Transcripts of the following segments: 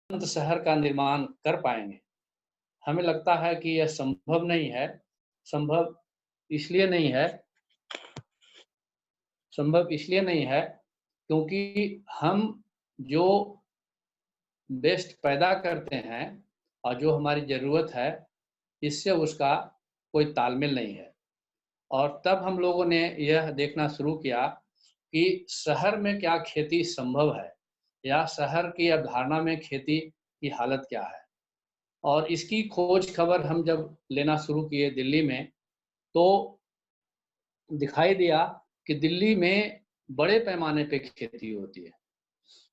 शहर का निर्माण कर पाएँगे। हमें लगता है कि यह संभव नहीं है। संभव इसलिए नहीं है संभव इसलिए नहीं है क्योंकि हम जो वेस्ट पैदा करते हैं और जो हमारी ज़रूरत है, इससे उसका कोई तालमेल नहीं है। और तब हम लोगों ने यह देखना शुरू किया कि शहर में क्या खेती संभव है या शहर की अवधारणा में खेती की हालत क्या है। और इसकी खोज खबर हम जब लेना शुरू किए दिल्ली में, तो दिखाई दिया कि दिल्ली में बड़े पैमाने पे खेती होती है,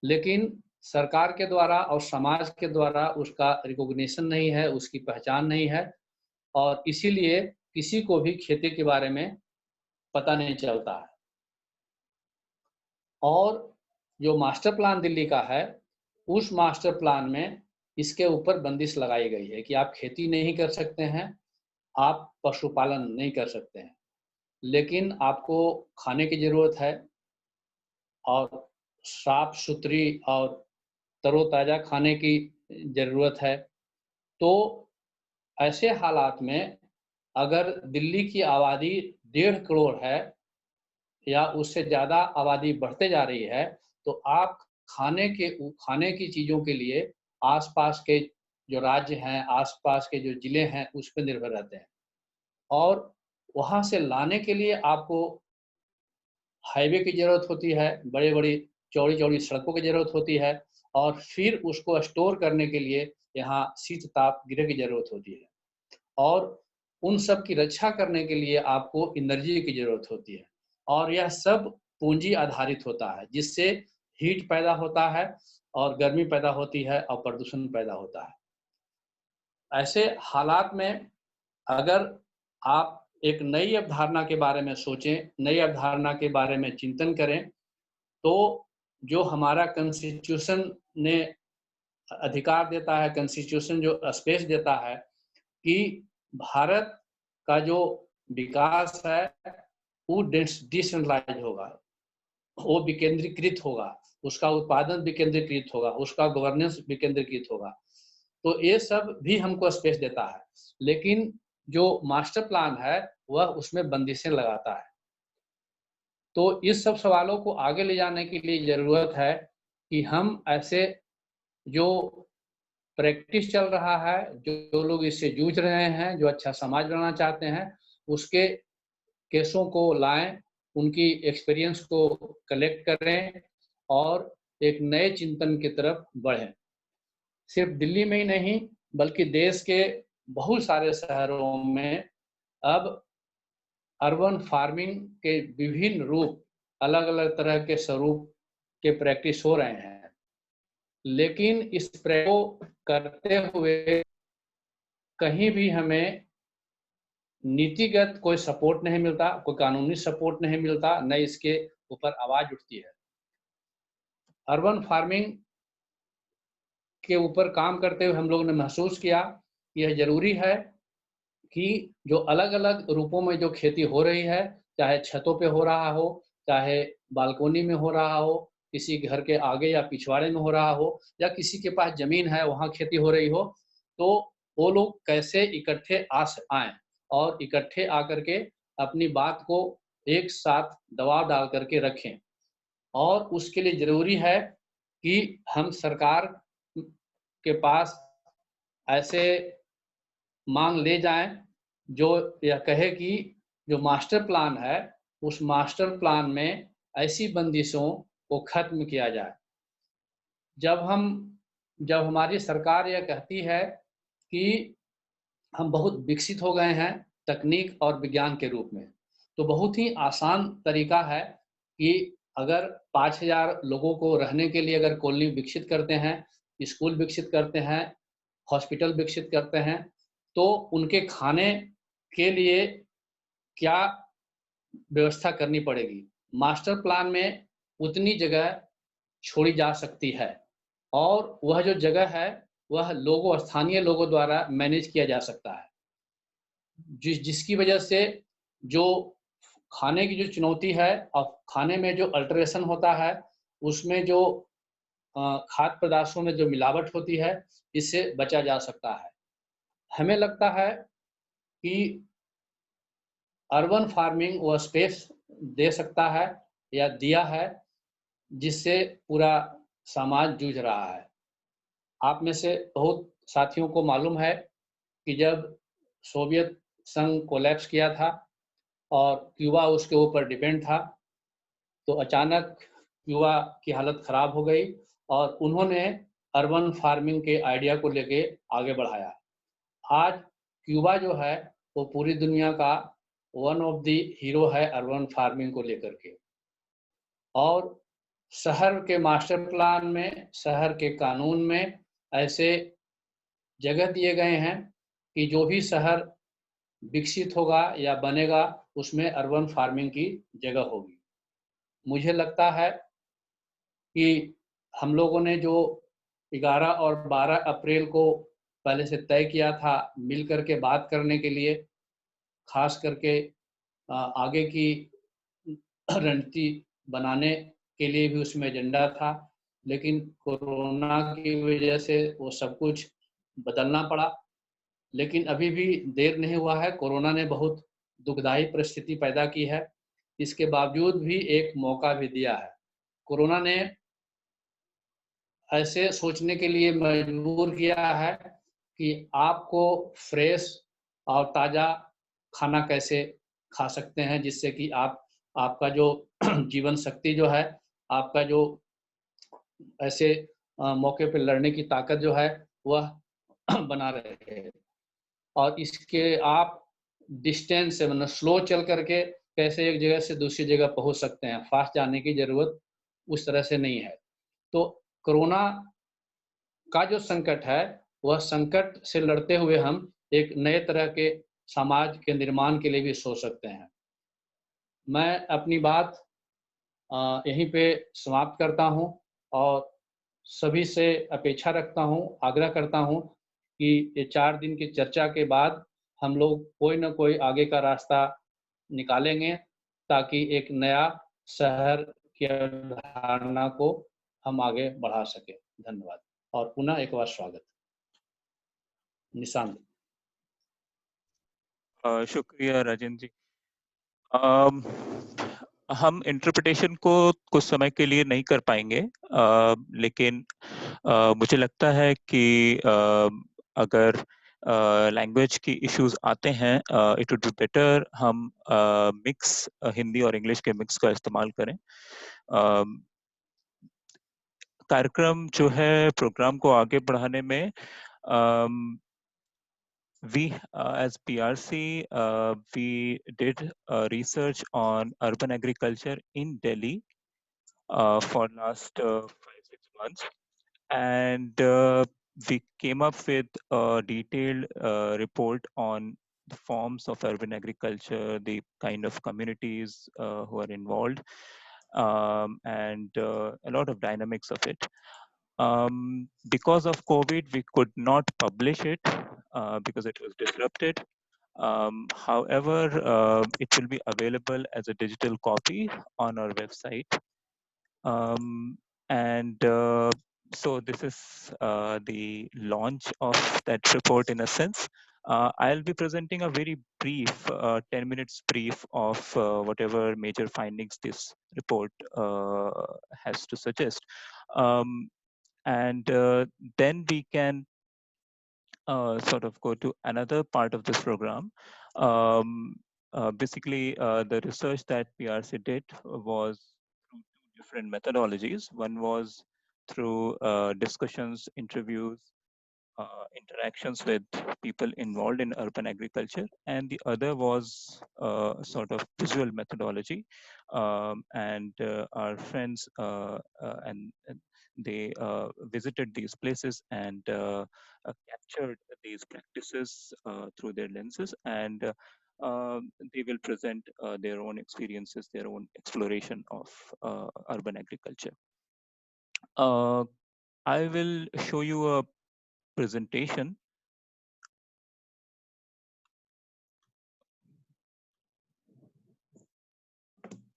लेकिन सरकार के द्वारा और समाज के द्वारा उसका रिकॉग्निशन नहीं है, उसकी पहचान नहीं है और इसीलिए किसी को भी खेती के बारे में पता नहीं चलता है। और जो मास्टर प्लान दिल्ली का है, उस मास्टर प्लान में इसके ऊपर बंदिश लगाई गई है कि आप खेती नहीं कर सकते हैं, आप पशुपालन नहीं कर सकते हैं। लेकिन आपको खाने की ज़रूरत है और साफ-सुथरी और तरोताज़ा खाने की ज़रूरत है। तो ऐसे हालात में अगर दिल्ली की आबादी 1.5 करोड़ है या उससे ज़्यादा आबादी बढ़ते जा रही है, तो आप खाने की चीज़ों के लिए आस-पास के जो राज्य हैं, आस-पास के जो ज़िले हैं, उस पे निर्भर रहते हैं। और वहाँ से लाने के लिए आपको हाईवे की ज़रूरत होती है, बड़ी-बड़ी, चौड़ी-चौड़ी सड़कों की ज़रूरत होती है और फिर उसको स्टोर करने के लिए यहाँ शीत-ताप गृह की ज़रूरत होती है। और उन सब की रक्षा करने के लिए आपको एनर्जी की ज़रूरत होती है और यह सब पूँजी आधारित होता है, जिससे हीट पैदा होता है और गर्मी पैदा होती है और प्रदूषण पैदा होता है। ऐसे हालात में अगर आप एक नई अवधारणा के बारे में सोचें, नई अवधारणा के बारे में चिंतन करें, तो जो हमारा कॉन्स्टिट्यूशन ने अधिकार देता है, कॉन्स्टिट्यूशन जो स्पेस देता है कि भारत का जो विकास है, वो डिसेंट्रलाइज़ होगा, वो विकेंद्रीकृत होगा, उसका उत्पादन विकेंद्रीकृत होगा, उसका गवर्नेंस विकेंद्रीकृत होगा। तो ये सब भी हमको स्पेस देता है, लेकिन जो मास्टर प्लान है, वह उसमें बंदिशें लगाता है। तो इस सब सवालों को आगे ले जाने के लिए ज़रूरत है कि हम ऐसे जो प्रैक्टिस चल रहा है, जो लोग इससे जूझ रहे हैं, जो अच्छा समाज बनाना चाहते हैं, उसके केसों को लाएँ, उनकी एक्सपीरियंस को कलेक्ट करें और एक नए चिंतन की तरफ बढ़ें। सिर्फ दिल्ली में ही नहीं, बल्कि देश के बहुत सारे शहरों में अब अर्बन फार्मिंग के विभिन्न रूप, अलग-अलग तरह के स्वरूप के प्रैक्टिस हो रहे हैं। लेकिन इस प्रयोग को करते हुए कहीं भी हमें नीतिगत कोई सपोर्ट नहीं मिलता, कोई कानूनी सपोर्ट नहीं मिलता, न इसके ऊपर आवाज़ उठती है। अर्बन फार्मिंग के ऊपर काम करते हुए हम लोगों ने महसूस किया, यह ज़रूरी है कि जो अलग-अलग रूपों में जो खेती हो रही है, चाहे छतों पे हो रहा हो, चाहे बालकोनी में हो रहा हो, किसी घर के आगे या पिछवाड़े में हो रहा हो या किसी के पास ज़मीन है, वहाँ खेती हो रही हो, तो वो लोग कैसे इकट्ठे आएँ और इकट्ठे आकर के अपनी बात को एक साथ दबाव डाल कर के रखें। और उसके लिए ज़रूरी है कि हम सरकार के पास ऐसे मांग ले जाएँ, जो यह कहे कि जो मास्टर प्लान है, उस मास्टर प्लान में ऐसी बंदिशों को खत्म किया जाए। जब हम जब हमारी सरकार यह कहती है कि हम बहुत विकसित हो गए हैं तकनीक और विज्ञान के रूप में, तो बहुत ही आसान तरीका है कि अगर 5,000 लोगों को रहने के लिए अगर कॉलोनी विकसित करते हैं, स्कूल विकसित करते हैं, हॉस्पिटल विकसित करते हैं, तो उनके खाने के लिए क्या व्यवस्था करनी पड़ेगी। मास्टर प्लान में उतनी जगह छोड़ी जा सकती है और वह जो जगह है, वह स्थानीय लोगों द्वारा मैनेज किया जा सकता है। जिसकी वजह से जो खाने की जो चुनौती है और खाने में जो अल्टरेशन होता है, उसमें जो खाद्य पदार्थों में जो मिलावट होती है, इससे बचा जा सकता है। हमें लगता है कि अर्बन फार्मिंग वो स्पेस दे सकता है या दिया है, जिससे पूरा समाज जूझ रहा है। आप में से बहुत साथियों को मालूम है कि जब सोवियत संघ कोलैप्स किया था और क्यूबा उसके ऊपर डिपेंड था, तो अचानक क्यूबा की हालत खराब हो गई और उन्होंने अर्बन फार्मिंग के आइडिया को लेके आगे बढ़ाया। आज क्यूबा जो है वो पूरी दुनिया का वन ऑफ द हीरो है अर्बन फार्मिंग को लेकर के। और शहर के मास्टर प्लान में, शहर के कानून में ऐसे जगह दिए गए हैं कि जो भी शहर विकसित होगा या बनेगा, उसमें अर्बन फार्मिंग की जगह होगी। मुझे लगता है कि हम लोगों ने जो 11 और 12 अप्रैल को पहले से तय किया था मिल कर के बात करने के लिए, खास करके आगे की रणनीति बनाने के लिए भी उसमें एजेंडा था, लेकिन कोरोना की वजह से वो सब कुछ बदलना पड़ा। लेकिन अभी भी देर नहीं हुआ है, कोरोना ने बहुत दुखदाई परिस्थिति पैदा की है, इसके बावजूद भी एक मौका भी दिया है। कोरोना ने ऐसे सोचने के लिए मजबूर किया है कि आपको फ्रेश और ताज़ा खाना कैसे खा सकते हैं, जिससे कि आपका जो जीवन शक्ति जो है, आपका जो ऐसे मौके पे लड़ने की ताकत जो है, वह बना रहे। और इसके आप डिस्टेंस से मतलब स्लो चल करके कैसे एक जगह से दूसरी जगह पहुंच सकते हैं, फास्ट जाने की ज़रूरत उस तरह से नहीं है। तो कोरोना का जो संकट है, वह संकट से लड़ते हुए हम एक नए तरह के समाज के निर्माण के लिए भी सोच सकते हैं। मैं अपनी बात यहीं पे समाप्त करता हूँ और सभी से अपेक्षा रखता हूँ, आग्रह करता हूँ कि ये 4 दिन की चर्चा के बाद हम लोग कोई न कोई आगे का रास्ता निकालेंगे, ताकि एक नया शहर की अवधारणा को हम आगे बढ़ा सकें। धन्यवाद और पुनः एक बार स्वागत। निशांत। शुक्रिया राजेंद्र जी। हम इंटरप्रिटेशन को कुछ समय के लिए नहीं कर पाएंगे, लेकिन मुझे लगता है कि अगर लैंग्वेज की इश्यूज आते हैं, इट वुड बी बेटर हम मिक्स हिंदी और इंग्लिश के मिक्स का इस्तेमाल करें। कार्यक्रम जो है प्रोग्राम को आगे बढ़ाने में we as PRC we did research on urban agriculture in Delhi for last 5-6 months, and we came up with a detailed report on the forms of urban agriculture, the kind of communities who are involved, and a lot of dynamics of it. Because of COVID, we could not publish it because it was disrupted. However, it will be available as a digital copy on our website. And so this is the launch of that report in a sense. I'll be presenting a very brief, 10 minutes brief of whatever major findings this report has to suggest. And then we can sort of go to another part of this program. Basically, the research that PRC did was through two different methodologies. One was through discussions, interviews, interactions with people involved in urban agriculture, and the other was sort of visual methodology. And our friends and they visited these places and captured these practices through their lenses, and they will present their own experiences, their own exploration of urban agriculture. I will show you a presentation.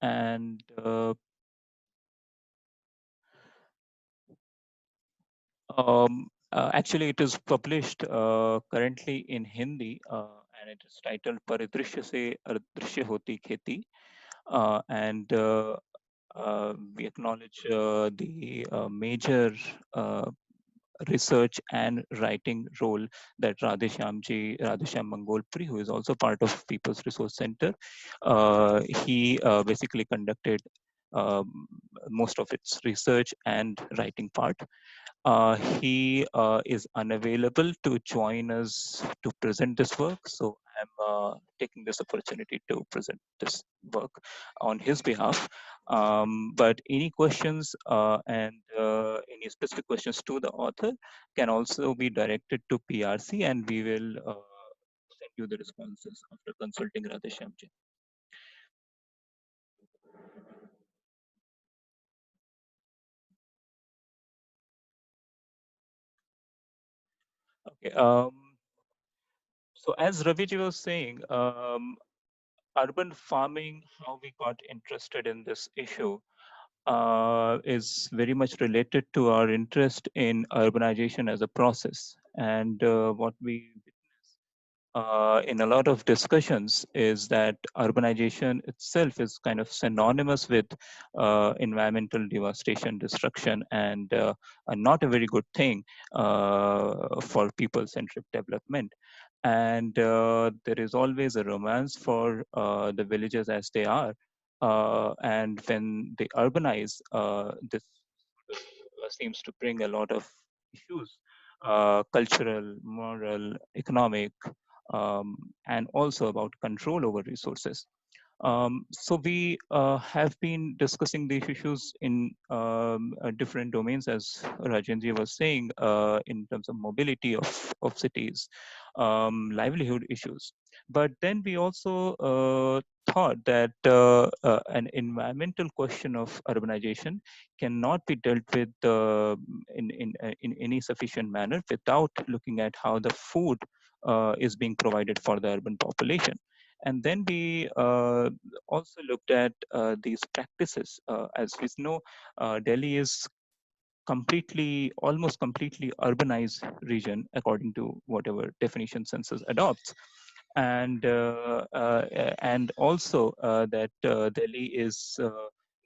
And Actually, it is published currently in Hindi, and it is titled "Paridrishya se Adrishya Hoti Kheti," and we acknowledge the major uh, research and writing role that Radheshyam Mangolpuri, who is also part of People's Resource Center, he basically conducted um, most of its research and writing part. He is unavailable to join us to present this work, so I'm taking this opportunity to present this work on his behalf. But any questions and any specific questions to the author can also be directed to PRC, and we will send you the responses after consulting Radheshyamji. Okay. So as Raviji was saying, urban farming, how we got interested in this issue, is very much related to our interest in urbanization as a process. And what we witness in a lot of discussions is that urbanization itself is kind of synonymous with environmental devastation, destruction, and not a very good thing for people-centric development. And there is always a romance for the villages as they are. And when they urbanize, this seems to bring a lot of issues, cultural, moral, economic, and also about control over resources. So we have been discussing these issues in different domains, as Rajenji was saying, in terms of mobility of cities, livelihood issues. But then we also thought that an environmental question of urbanization cannot be dealt with in any sufficient manner without looking at how the food is being provided for the urban population. And then we also looked at these practices. As we know, Delhi is almost completely urbanized region according to whatever definition census adopts. And also that Delhi is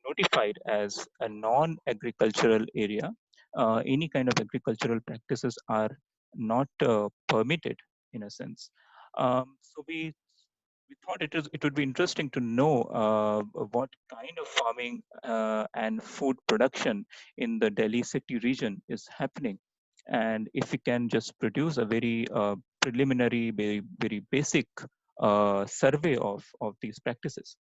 notified as a non-agricultural area. Any kind of agricultural practices are not permitted in a sense. So we thought it would be interesting to know what kind of farming and food production in the Delhi city region is happening, and if we can just produce a very preliminary, very basic survey of these practices.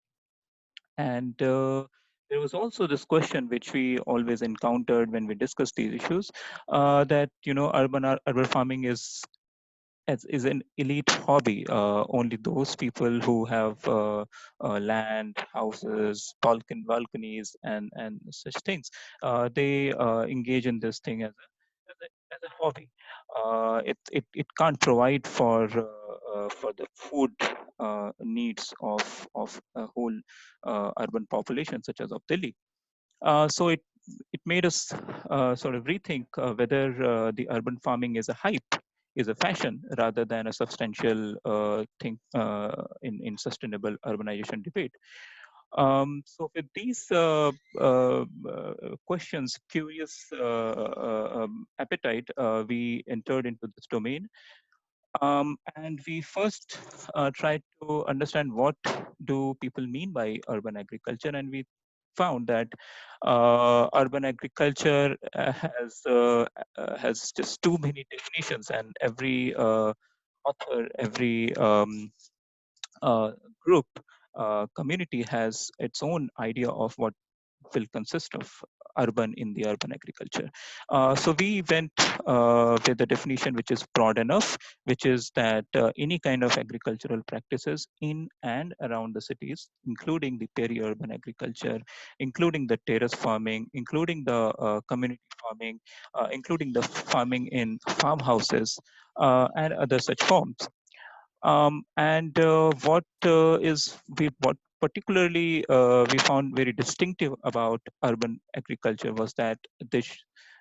And there was also this question which we always encountered when we discuss these issues, that urban farming is an elite hobby. Only those people who have land, houses, balconies, and such things, they engage in this thing as a hobby. It can't provide for the food needs of a whole urban population such as of Delhi. So it made us sort of rethink whether the urban farming is a hype, is a fashion, rather than a substantial thing in sustainable urbanization debate. So with these questions, curious appetite, we entered into this domain. And we first tried to understand what do people mean by urban agriculture, and we found that urban agriculture has just too many definitions, and every author, every uh, group, community has its own idea of what will consist of urban in the urban agriculture. So we went with a definition which is broad enough, which is that any kind of agricultural practices in and around the cities, including the peri-urban agriculture, including the terrace farming, including the community farming, including the farming in farmhouses, and other such forms. And what particularly we found very distinctive about urban agriculture was that this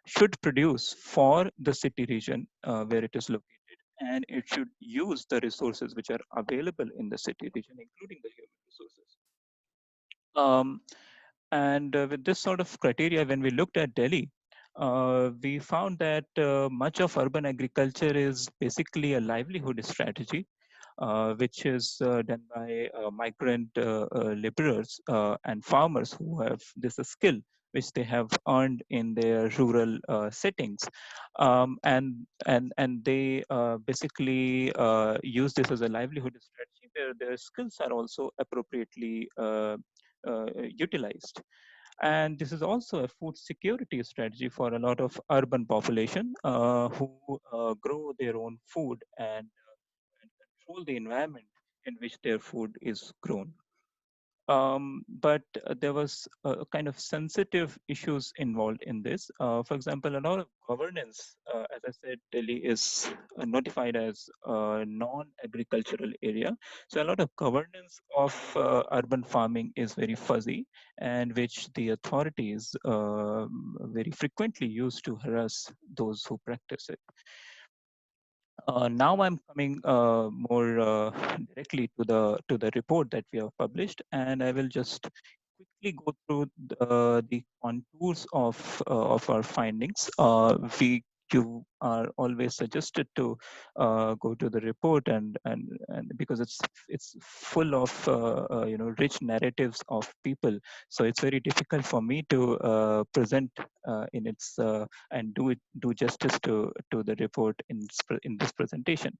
should produce for the city region where it is located, and it should use the resources which are available in the city region, including the human resources. Um, and with this sort of criteria, when we looked at Delhi, we found that much of urban agriculture is basically a livelihood strategy, which is done by migrant laborers and farmers who have this skill which they have earned in their rural settings, and they basically use this as a livelihood strategy where their skills are also appropriately utilized. And this is also a food security strategy for a lot of urban population who grow their own food and control the environment in which their food is grown. But there was a kind of sensitive issues involved in this. For example, a lot of governance, as I said, Delhi is notified as a non-agricultural area. So a lot of governance of urban farming is very fuzzy, and which the authorities very frequently use to harass those who practice it. Now I'm coming more directly to the report that we have published, and I will just quickly go through the contours of our findings. You are always suggested to go to the report, and because it's full of rich narratives of people, so it's very difficult for me to present in its and do justice to the report in this presentation.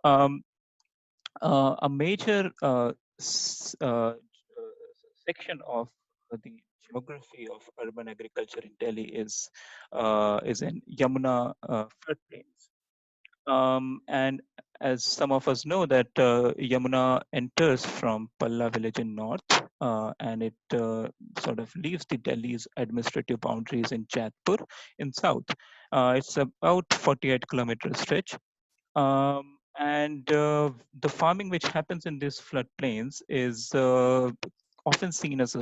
Um, a major section of the geography of urban agriculture in Delhi is in Yamuna floodplains. And as some of us know that Yamuna enters from Palla village in north, and it sort of leaves the Delhi's administrative boundaries in Jodhpur in south. It's about 48-kilometer stretch. And the farming which happens in these floodplains is often seen as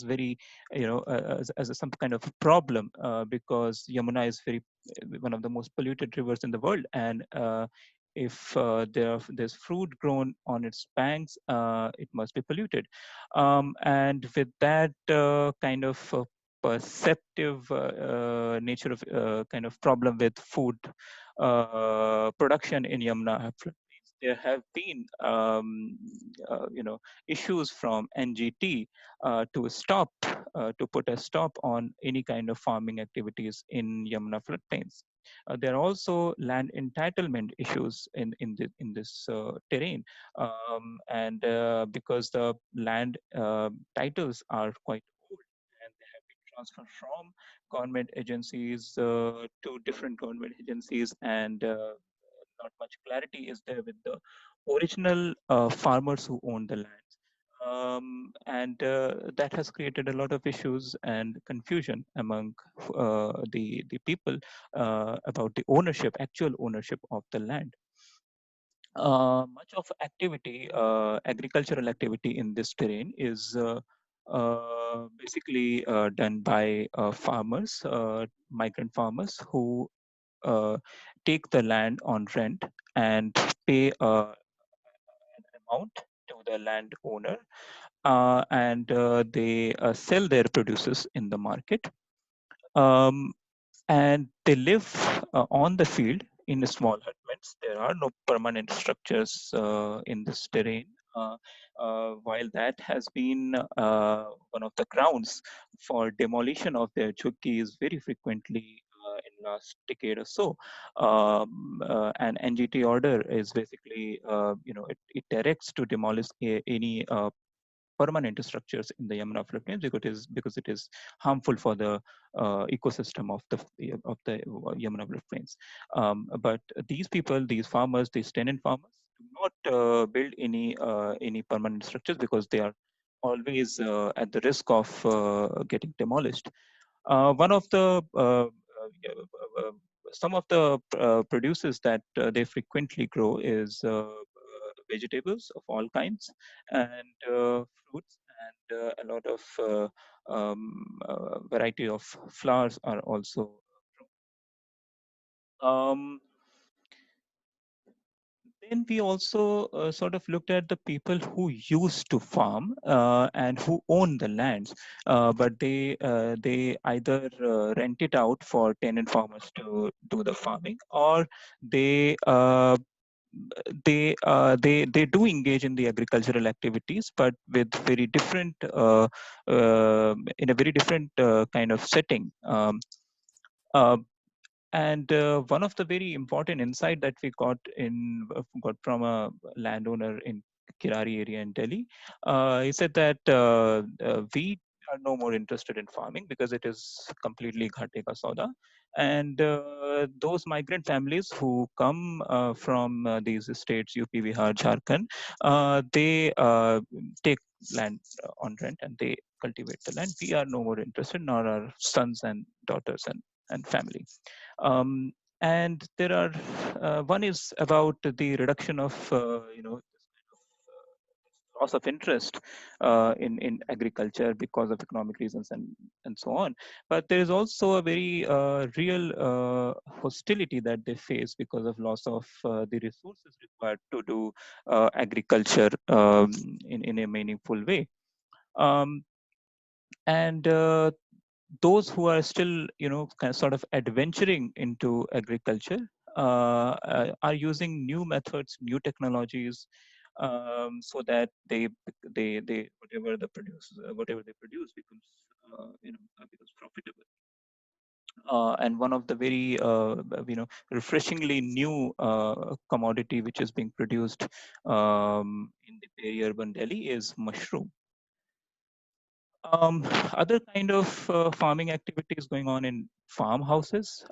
very, as some kind of problem, because Yamuna is very one of the most polluted rivers in the world, and if there's fruit grown on its banks, it must be polluted. And with that kind of perceptive nature of kind of problem with food production in Yamuna floodplains, there have been issues from NGT to put a stop on any kind of farming activities in Yamuna floodplains. There are also land entitlement issues in this terrain, and because the land titles are quite old and they have been transferred from government agencies to different government agencies, and not much clarity is there with the original farmers who own the land. And that has created a lot of issues and confusion among the people about the ownership, actual ownership of the land. Much of activity, agricultural activity in this terrain is basically done by farmers, migrant farmers who uh, take the land on rent and pay an amount to the landowner, and they sell their produces in the market. Um, and they live on the field in small hutments. There are no permanent structures in this terrain. While that has been one of the grounds for demolition of their jhuggies very frequently in last decade or so. An NGT order is basically, it directs to demolish any permanent structures in the Yamuna floodplains because it is harmful for the ecosystem of the Yamuna floodplains. But these people, these farmers, these tenant farmers, do not build any permanent structures because they are always at the risk of getting demolished. One of the some of the produces that they frequently grow is vegetables of all kinds and fruits, and a lot of variety of flowers are also grown. Um, then we also sort of looked at the people who used to farm and who own the lands, but they either rent it out for tenant farmers to do the farming, or they uh, they do engage in the agricultural activities, but with very different in a very different kind of setting. Uh, and one of the very important insight that we got from a landowner in Kirari area in Delhi, he said that we are no more interested in farming because it is completely ghate ka sauda. And those migrant families who come from these states, UP, Bihar, Jharkhand, they take land on rent and they cultivate the land. We are no more interested, nor our sons and daughters and family. um, and there are one is about the reduction of this kind of loss of interest in agriculture because of economic reasons and so on. But there is also a very real hostility that they face because of loss of the resources required to do agriculture in a meaningful way. um, and those who are still kind of sort of adventuring into agriculture are using new methods, new technologies, so that they whatever they produce becomes becomes profitable. And one of the very refreshingly new commodity which is being produced in the peri-urban Delhi is mushroom. Other kind of farming activities going on in farmhouses.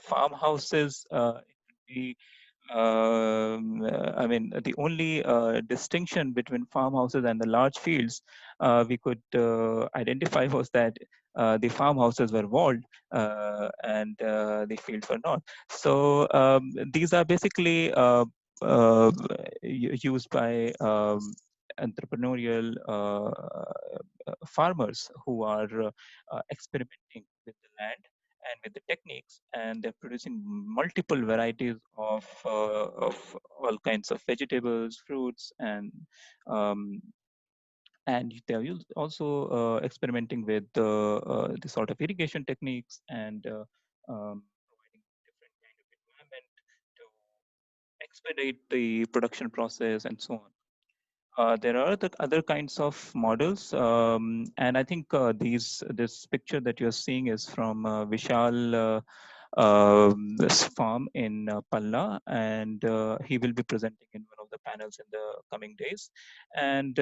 Farmhouses, it could be, I mean, the only distinction between farmhouses and the large fields we could identify was that the farmhouses were walled and the fields were not. So these are basically used by entrepreneurial farmers who are experimenting with the land and with the techniques, and they're producing multiple varieties of all kinds of vegetables, fruits, um, and they're also experimenting with the sort of irrigation techniques and providing different kind of environment to expedite the production process and so on. There are the other kinds of models, and I think this picture that you're seeing is from Vishal this farm in Palla, and he will be presenting in one of the panels in the coming days. And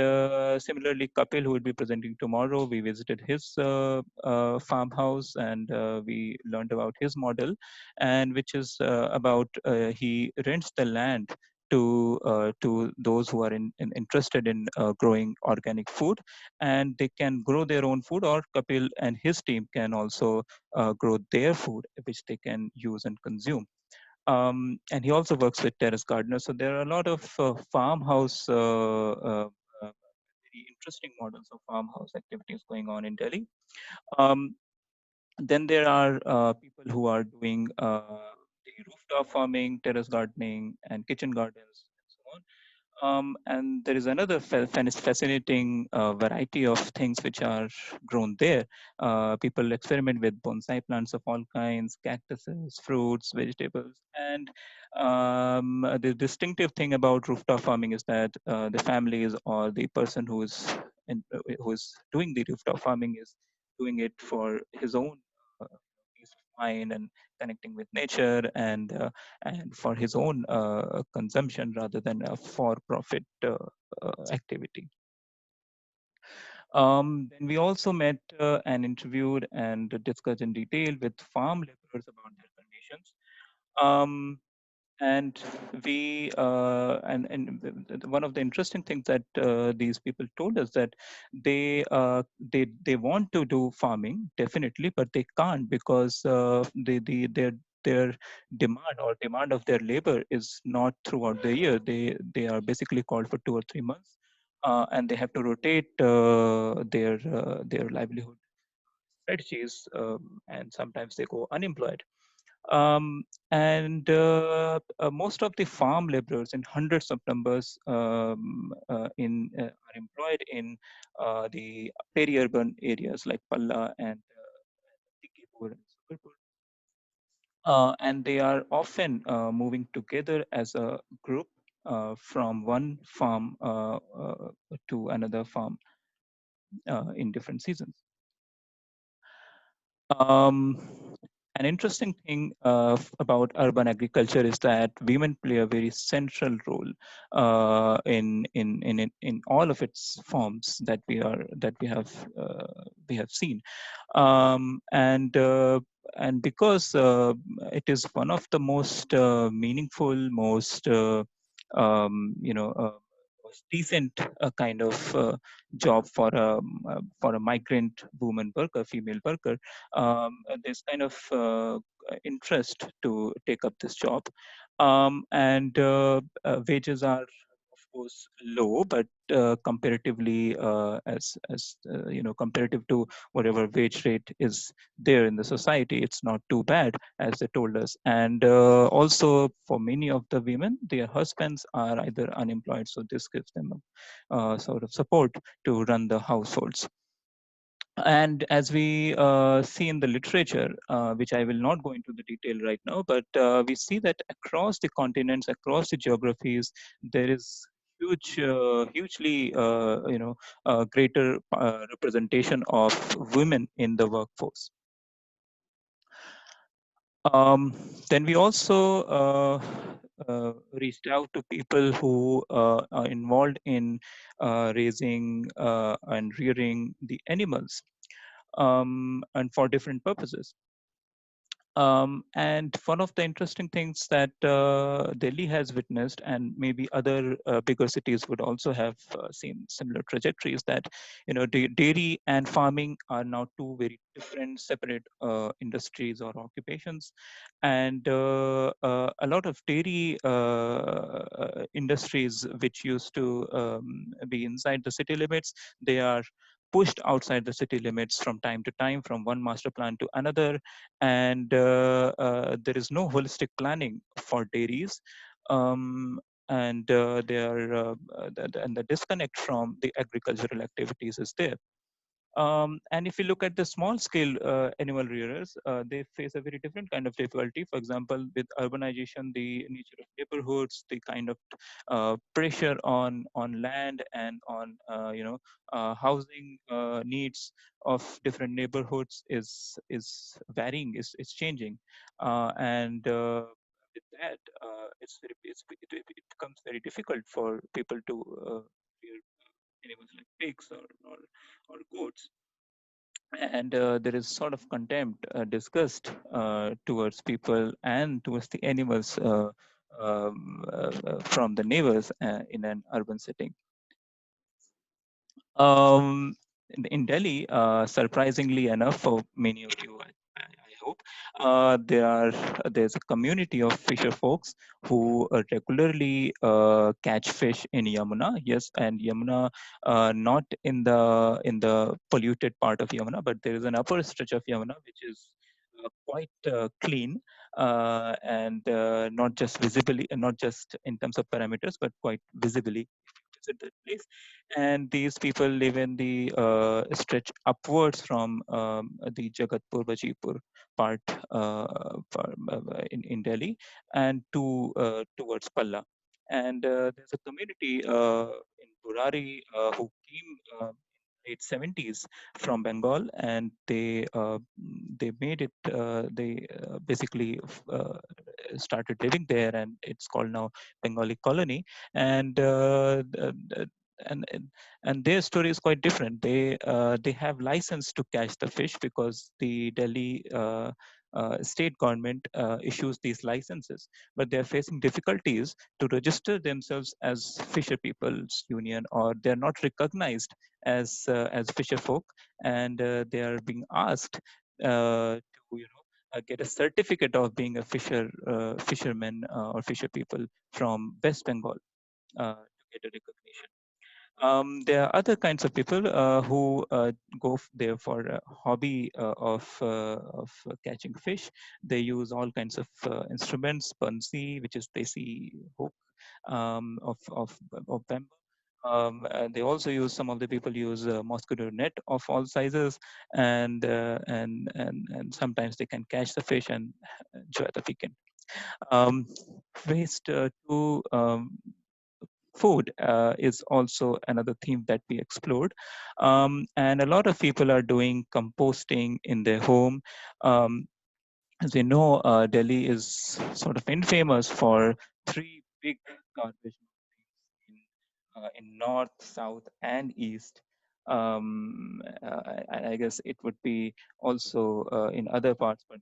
similarly, Kapil, who will be presenting tomorrow, we visited his farmhouse and we learned about his model, and which is about he rents the land to those who are interested in growing organic food, and they can grow their own food, or Kapil and his team can also grow their food which they can use and consume. And he also works with terrace gardeners, so there are a lot of farmhouse very interesting models of farmhouse activities going on in Delhi. um, then there are people who are doing the rooftop farming, terrace gardening, and kitchen gardens, and so on. And there is another fascinating variety of things which are grown there. People experiment with bonsai plants of all kinds, cactuses, fruits, vegetables. And the distinctive thing about rooftop farming is that the families or the person who is doing the rooftop farming is doing it for his own uh, peace of mind and connecting with nature, and for his own consumption rather than a for-profit activity. Then we also met and interviewed and discussed in detail with farm laborers about their conditions. Um, and we one of the interesting things that these people told us that they want to do farming definitely, but they can't because their demand of their labor is not throughout the year. They are basically called for 2 or 3 months, and they have to rotate their livelihood strategies, and sometimes they go unemployed. And most of the farm laborers in hundreds of numbers are employed in the peri-urban areas like Palla and Tikipur and Subarpur. And they are often moving together as a group from one farm to another farm in different seasons. Um, an interesting thing about urban agriculture is that women play a very central role in all of its forms that we have seen, and because it is one of the most meaningful, most most decent kind of job for a migrant woman worker, female worker. There's kind of interest to take up this job, and wages are of course low, but comparatively, comparative to whatever wage rate is there in the society, it's not too bad, as they told us. And also, for many of the women, their husbands are either unemployed, so this gives them a sort of support to run the households. And as we see in the literature, which I will not go into the detail right now, but we see that across the continents, across the geographies, there is hugely, greater representation of women in the workforce. Um, then we also reached out to people who are involved in raising and rearing the animals, and for different purposes. And one of the interesting things that Delhi has witnessed, and maybe other bigger cities would also have seen similar trajectories, that dairy and farming are now two very different, separate industries or occupations, and a lot of dairy industries which used to be inside the city limits, they are pushed outside the city limits from time to time, from one master plan to another, and there is no holistic planning for dairies, and and the disconnect from the agricultural activities is there. And if you look at the small scale animal rearers, they face a very different kind of difficulty. For example, with urbanization, the nature of neighborhoods, the kind of pressure on land and on housing needs of different neighborhoods is varying, is changing, and with that, it becomes very difficult for people to rear animals like pigs or goats. And there is sort of contempt discussed towards people and towards the animals from the neighbors in an urban setting. In Delhi, surprisingly enough, for many of you, I hope, there's a community of fisher folks who regularly catch fish in Yamuna. Yes, and Yamuna, not in the polluted part of Yamuna, but there is an upper stretch of Yamuna which is quite clean, and not just visibly, not just in terms of parameters, but quite visibly visit that place. And these people live in the stretch upwards from the Jagatpur Bajipur part, in Delhi, and towards Palla. And there's a community in Burari who came in late 70s from Bengal, and they made it. They basically started living there, and it's called now Bengali colony. And and and and their story is quite different. They have license to catch the fish because the Delhi state government issues these licenses, but they are facing difficulties to register themselves as fisher people's union, or they are not recognized as fisher folk, and they are being asked to get a certificate of being a fisherman or fisher people from West Bengal to get a recognition. There are other kinds of people who go there for a hobby of catching fish. They use all kinds of instruments, bunsi, which is desi hook of bamboo. They also use, some of the people use mosquito net of all sizes, and sometimes they can catch the fish and enjoy the weekend. Um, Waste to food is also another theme that we explored. And a lot of people are doing composting in their home. Um, as we know, Delhi is sort of infamous for three big garbage in north, south, and east. I guess it would be also in other parts, but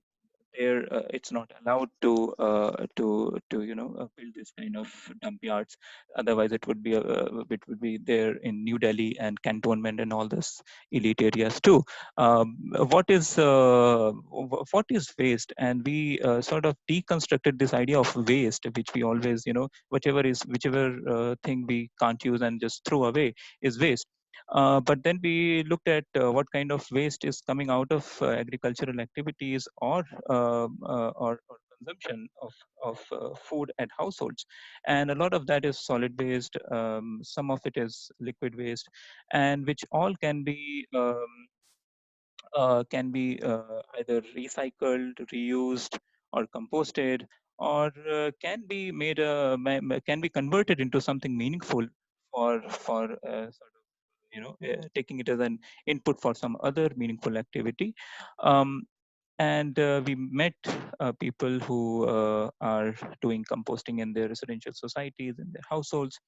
there it's not allowed to build this kind of dump yards. Otherwise it would be there in New Delhi and cantonment and all this elite areas too. What is what is waste? And we sort of deconstructed this idea of waste, which we always, whichever thing we can't use and just throw away is waste. But then we looked at what kind of waste is coming out of agricultural activities or consumption of food at households, and a lot of that is solid waste. Some of it is liquid waste, and which all can be either recycled, reused, or composted, or can be converted into something meaningful for taking it as an input for some other meaningful activity. Um, and we met people who are doing composting in their residential societies, in their households.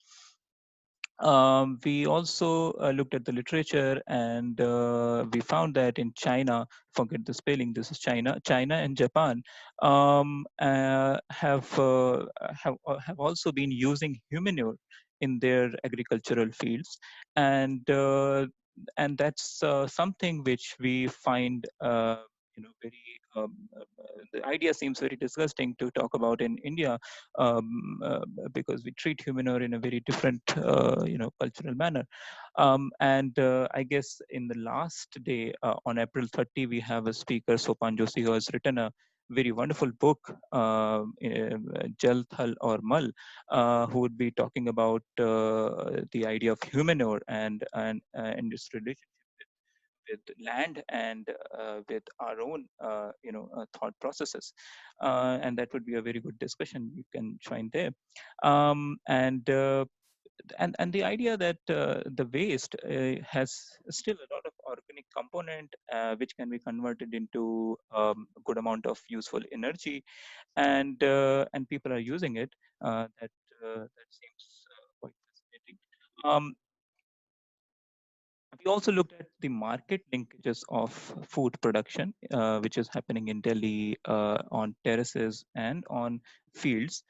We also looked at the literature, and we found that in China, forget the spelling, this is China and Japan have also been using humanure in their agricultural fields, and that's something which we find very the idea seems very disgusting to talk about in India, because we treat humanure in a very different cultural manner. And I guess in the last day, on April 30, we have a speaker, Sopan Joshi, who has written a very wonderful book, Jal Thal or Mal, who would be talking about the idea of humanure and its relationship with land and with our own thought processes, and that would be a very good discussion. You can join there. Um, and uh, and and the idea that the waste has still a lot of organic component, which can be converted into a good amount of useful energy, and people are using it. That seems quite fascinating. Um, we also looked at the market linkages of food production, which is happening in Delhi on terraces and on fields.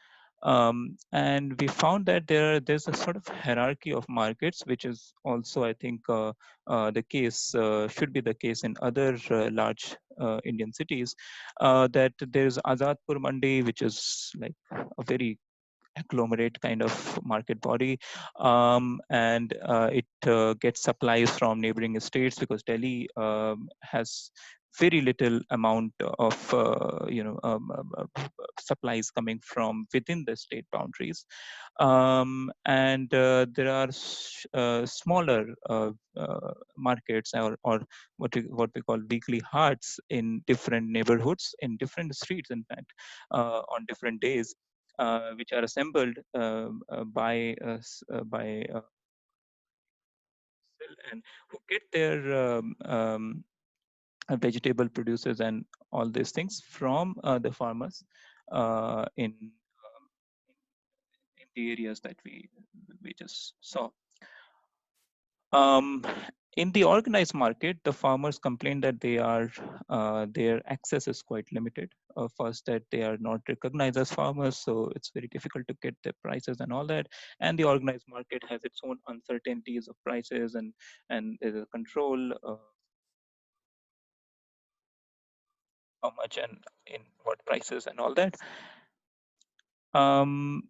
And we found that there's a sort of hierarchy of markets, which is also, I think, the case, should be the case in other large Indian cities. That there's Azadpur Mandi, which is like a very agglomerate kind of market body, and it gets supplies from neighboring states, because Delhi has very little amount of supplies coming from within the state boundaries. And there are smaller markets, or what we call weekly hearts, in different neighborhoods, in different streets, in fact, on different days, which are assembled by and who get their vegetable producers and all these things from the farmers in the areas that we just saw. Um, in the organized market, the farmers complain that their access is quite limited. First, that they are not recognized as farmers, so it's very difficult to get their prices and all that. And the organized market has its own uncertainties of prices, and there's a control how much and in what prices and all that. Um,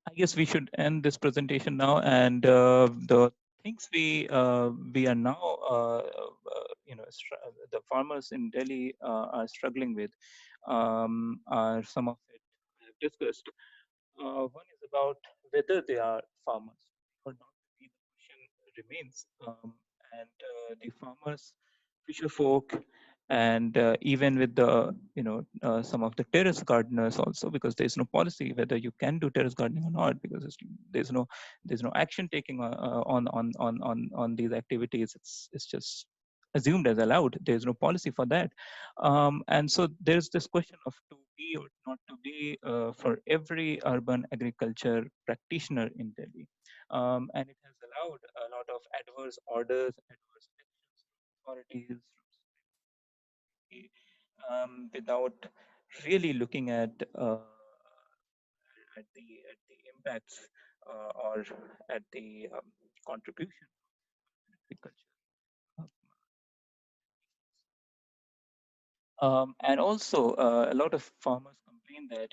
I guess we should end this presentation now, and the things we are now the farmers in Delhi are struggling with are some of it we have discussed. One is about whether they are farmers or not. The question remains, and the farmers, fisher folk, and even with the some of the terrace gardeners also, because there's no policy whether you can do terrace gardening or not, because there's no action taking on these activities. It's just assumed as allowed. There's no policy for that, and so there's this question of to be or not to be for every urban agriculture practitioner in Delhi, and it has allowed a lot of adverse orders, adverse actions from authorities, without really looking at the impacts or at the contribution of agriculture. And also, a lot of farmers complain that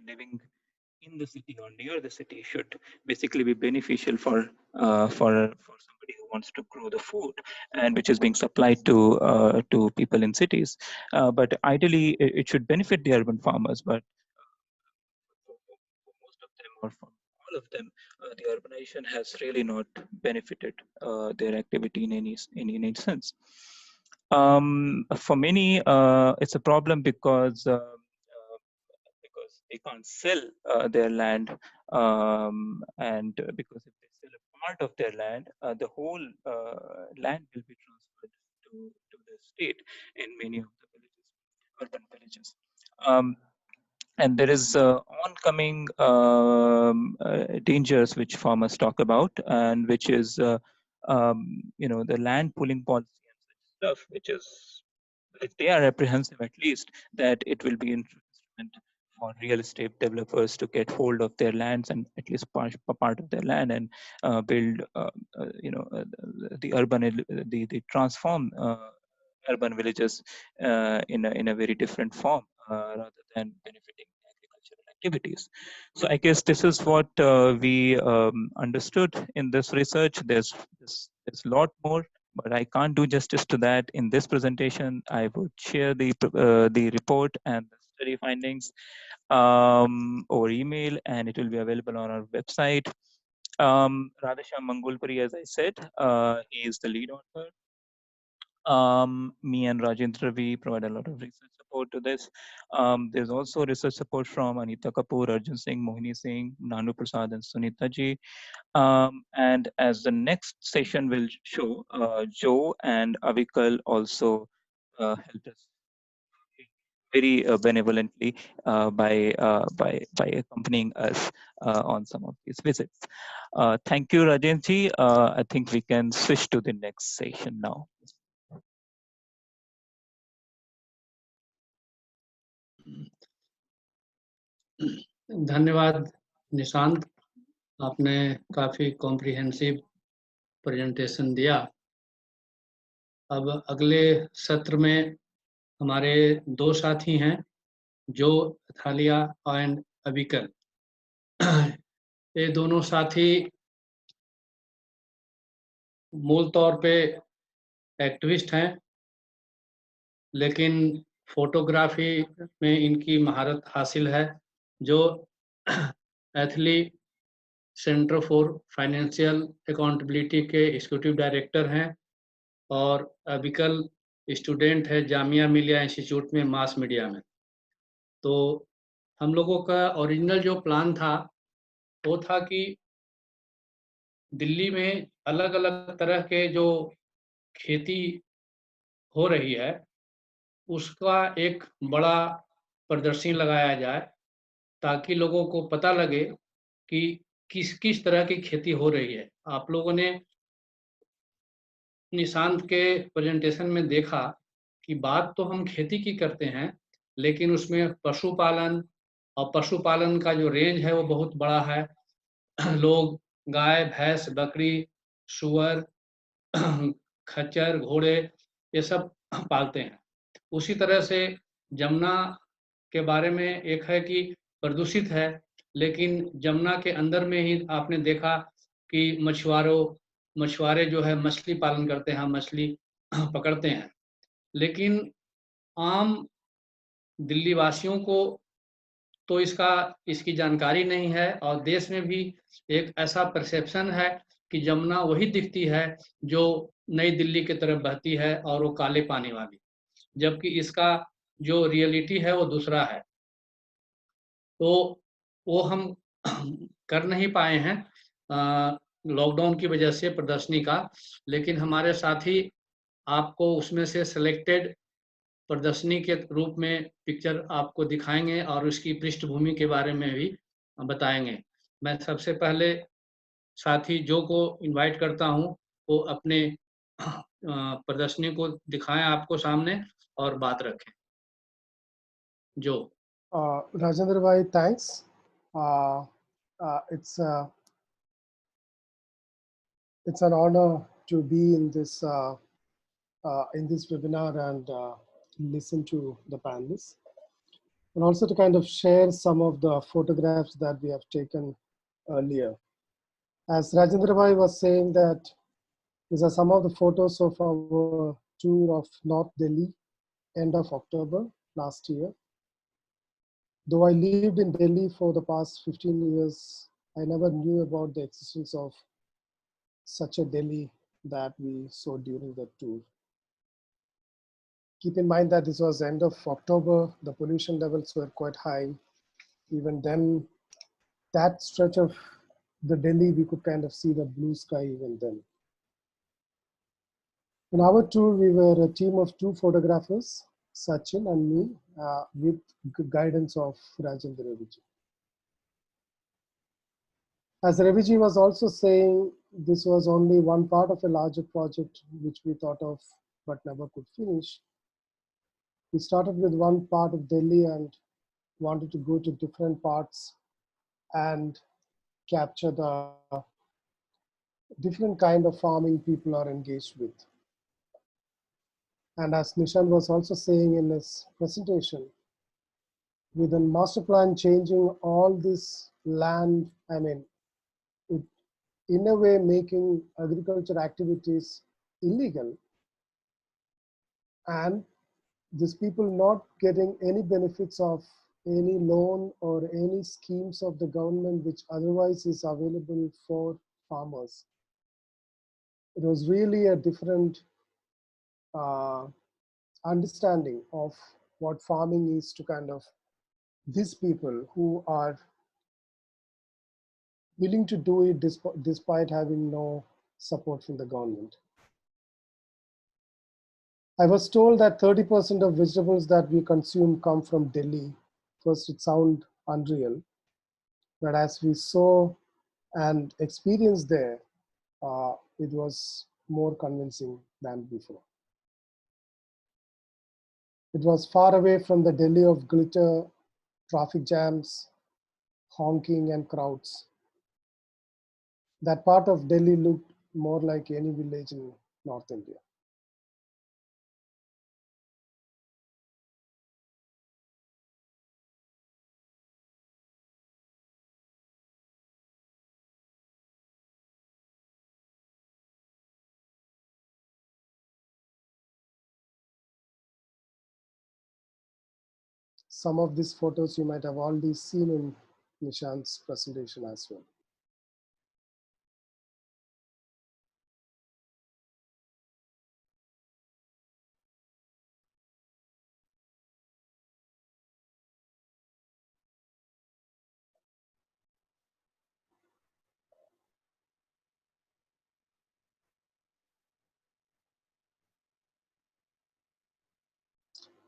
living in the city or near the city should basically be beneficial for somebody who wants to grow the food, and which is being supplied to people in cities. But ideally, it should benefit the urban farmers. But for most of them, or for all of them, the urbanization has really not benefited their activity in any sense. For many, it's a problem because they can't sell their land, and because if they sell a part of their land, the whole land will be transferred to the state in many of the villages, urban villages. Um, and there is oncoming dangers which farmers talk about, and which is the land pooling policy and such stuff, which is, they are apprehensive at least that it will be an instrument for real estate developers to get hold of their lands, and at least part of their land, and build the the transform urban villages in a very different form, rather than benefiting agricultural activities. So I guess this is what we understood in this research. There's a lot more, but I can't do justice to that in this presentation. I would share the report and the study findings over email, and it will be available on our website. Radheshyam Mangulpuri, as I said, he is the lead author. Me and Rajendra, we provide a lot of research support to this. There's also research support from Anita Kapoor, Arjun Singh, Mohini Singh, Nanu Prasad, and Sunita Ji. And as the next session will show, Joe and Avikal also helped us very benevolently by accompanying us on some of these visits. Thank you, Rajenji. I think we can switch to the next session now. धन्यवाद निशांत, आपने काफी comprehensive presentation दिया। अब अगले सत्र में हमारे दो साथी हैं, जो थालिया एंड अबिकल। ये दोनों साथी मूल तौर पे एक्टिविस्ट हैं, लेकिन फोटोग्राफी में इनकी महारत हासिल है। जो एथली सेंटर फॉर फाइनेंशियल अकाउंटेबिलिटी के एग्जीक्यूटिव डायरेक्टर हैं, और अबिकल स्टूडेंट है जामिया मिलिया इंस्टीट्यूट में मास मीडिया में। तो हम लोगों का ओरिजिनल जो प्लान था वो था कि दिल्ली में अलग अलग तरह के जो खेती हो रही है उसका एक बड़ा प्रदर्शनी लगाया जाए, ताकि लोगों को पता लगे कि किस किस तरह की खेती हो रही है। आप लोगों ने निशांत के प्रेजेंटेशन में देखा कि बात तो हम खेती की करते हैं, लेकिन उसमें पशुपालन, और पशुपालन का जो रेंज है वो बहुत बड़ा है। लोग गाय, भैंस, बकरी, सूअर, खच्चर, घोड़े, ये सब पालते हैं। उसी तरह से जमुना के बारे में एक है कि प्रदूषित है, लेकिन जमुना के अंदर में ही आपने देखा कि मछुआरे जो है मछली पालन करते हैं, मछली पकड़ते हैं। लेकिन आम दिल्ली वासियों को तो इसकी जानकारी नहीं है, और देश में भी एक ऐसा परसेप्शन है कि जमुना वही दिखती है जो नई दिल्ली की तरफ बहती है और वो काले पानी वाली, जबकि इसका जो रियलिटी है वो दूसरा है। तो वो हम कर नहीं पाए हैं लॉकडाउन की वजह से प्रदर्शनी का, लेकिन हमारे साथी आपको उसमें से सिलेक्टेड प्रदर्शनी के रूप में पिक्चर आपको दिखाएंगे और उसकी पृष्ठभूमि के बारे में भी बताएंगे। मैं सबसे पहले साथी जो को इनवाइट करता हूँ, वो अपने प्रदर्शनी को दिखाएं आपको सामने और बात रखें। जो Rajendra bhai, thanks. Uh, it's an honor to be in this webinar and listen to the panelists, and also to kind of share some of the photographs that we have taken earlier. As Rajendra bhai was saying, that these are some of the photos of our tour of North Delhi, end of October last year. Though I lived in Delhi for the past 15 years, I never knew about the existence of such a Delhi that we saw during the tour. Keep in mind that this was end of October, the pollution levels were quite high. Even then, that stretch of the Delhi, we could kind of see the blue sky even then. In our tour, we were a team of 2 photographers, Sachin and me, with guidance of Rajendra Vijay. As Raviji was also saying, this was only one part of a larger project which we thought of but never could finish. We started with one part of Delhi and wanted to go to different parts and capture the different kind of farming people are engaged with. And as Nishan was also saying in his presentation, with the master plan changing all this land, I mean, it, in a way making agriculture activities illegal, and these people not getting any benefits of any loan or any schemes of the government which otherwise is available for farmers. It was really a different understanding of what farming is to kind of these people who are willing to do it despite having no support from the government. I was told that 30% of vegetables that we consume come from Delhi. First, it sounded unreal, but as we saw and experienced there, it was more convincing than before. It was far away from the Delhi of glitter, traffic jams, honking and crowds. That part of Delhi looked more like any village in North India. Some of these photos you might have already seen in Nishan's presentation as well.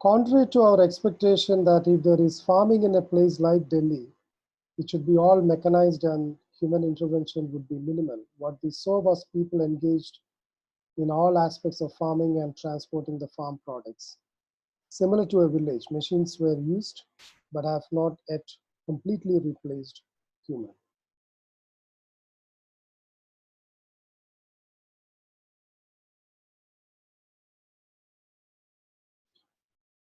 Contrary to our expectation that if there is farming in a place like Delhi, it should be all mechanized and human intervention would be minimal. What we saw was people engaged in all aspects of farming and transporting the farm products. Similar to a village, machines were used, but have not yet completely replaced human.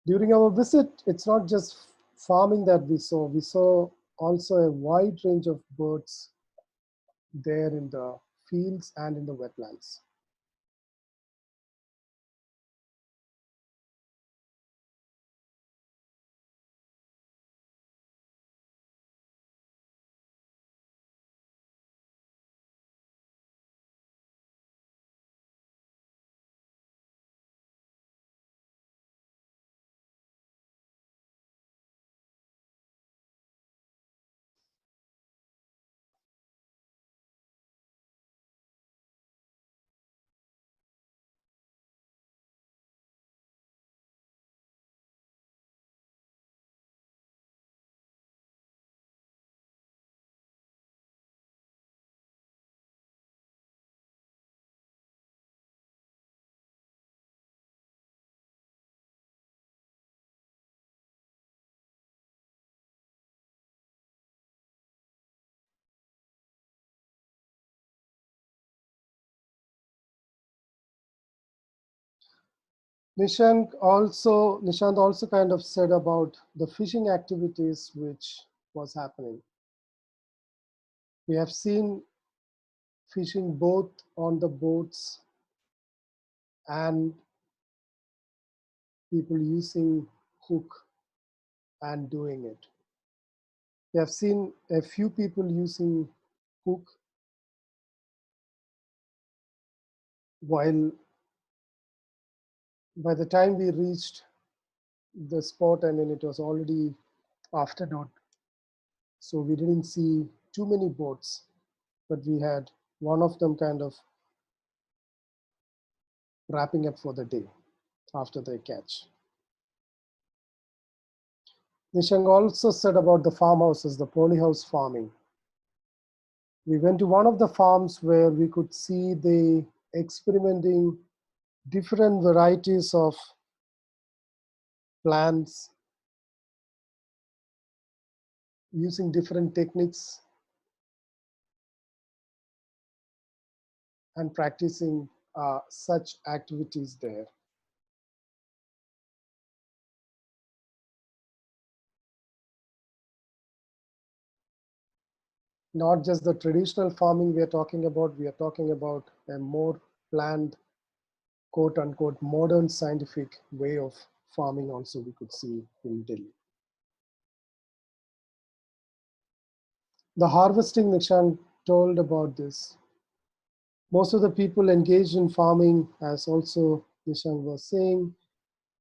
During our visit, it's not just farming that we saw. We saw also a wide range of birds there in the fields and in the wetlands. Nishant also kind of said about the fishing activities which was happening. We have seen fishing both on the boats and people using hook and doing it. We have seen a few people using hook while by the time we reached the spot, I mean, it was already afternoon. So we didn't see too many boats, but we had one of them kind of wrapping up for the day after the catch. Nishant also said about the farmhouses, the polyhouse farming. We went to one of the farms where we could see they experimenting different varieties of plants using different techniques and practicing such activities there. Not just the traditional farming we are talking about a more planned, quote unquote, modern scientific way of farming also we could see in Delhi. The harvesting, Nishant told about this. Most of the people engaged in farming, as also Nishant was saying,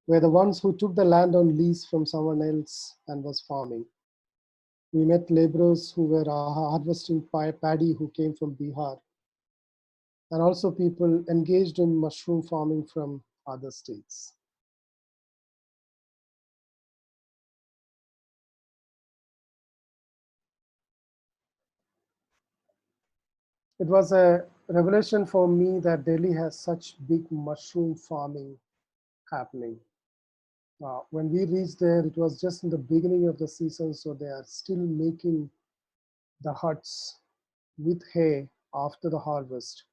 were the ones who took the land on lease from someone else and was farming. We met laborers who were harvesting paddy who came from Bihar, and also people engaged in mushroom farming from other states. It was a revelation for me that Delhi has such big mushroom farming happening. When we reached there, it was just in the beginning of the season, so they are still making the huts with hay after the harvest.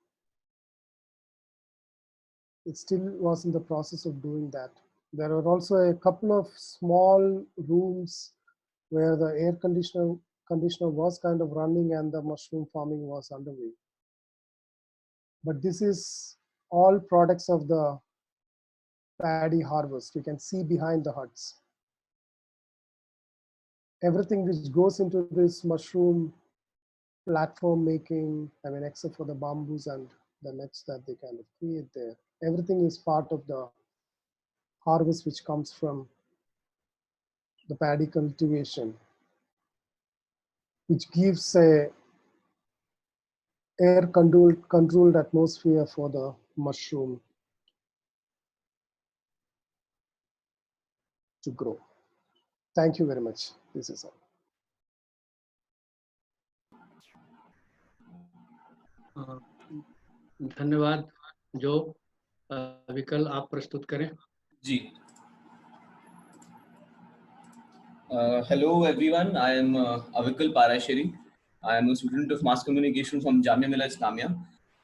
It still was in the process of doing that. There were also a couple of small rooms where the air conditioner was kind of running and the mushroom farming was underway. But this is all products of the paddy harvest. You can see behind the huts. Everything which goes into this mushroom platform making, I mean, except for the bamboos and the nets that they kind of create there, everything is part of the harvest which comes from the paddy cultivation, which gives a air controlled atmosphere for the mushroom to grow. Thank you very much. This is all. धन्यवाद। जो विकल आप प्रस्तुत करें। जी। Hello everyone, I am Avikal Parasheri. I am a student of mass communication from Jamia Millia Islamia,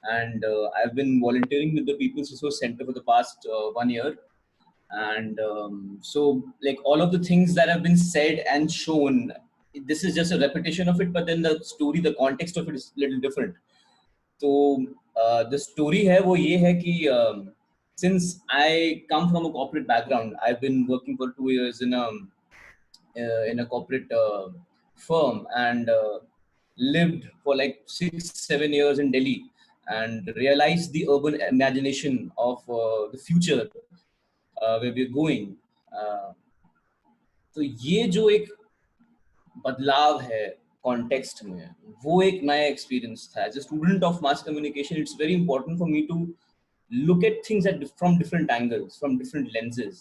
and I have been volunteering with the People's Resource Center for the past 1 year. And so like all of the things that have been said and shown this is just a repetition of it, but then the story, the context of it is a little different. So the story है वो ये है कि since I come from a corporate background, I've been working for 2 years in a corporate firm, and lived for like 6-7 years in Delhi, and realized the urban imagination of the future where we're going. तो ये जो एक बदलाव है context में, वो एक नया एक्सपीरियंस था. As a student of mass communication, it's very important for me to look at things from different angles, from different lenses,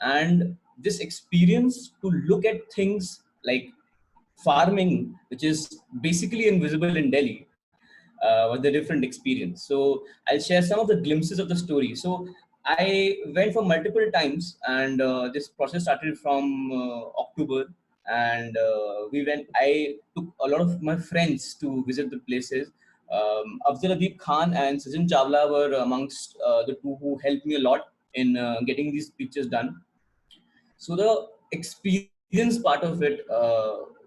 and this experience to look at things like farming, which is basically invisible in Delhi, was a different experience. So I'll share some of the glimpses of the story. So I went for multiple times, and this process started from October, and I took a lot of my friends to visit the places. Afzal Adib Khan and Sajjan Chawla were amongst the two who helped me a lot in getting these pictures done. So the experience part of it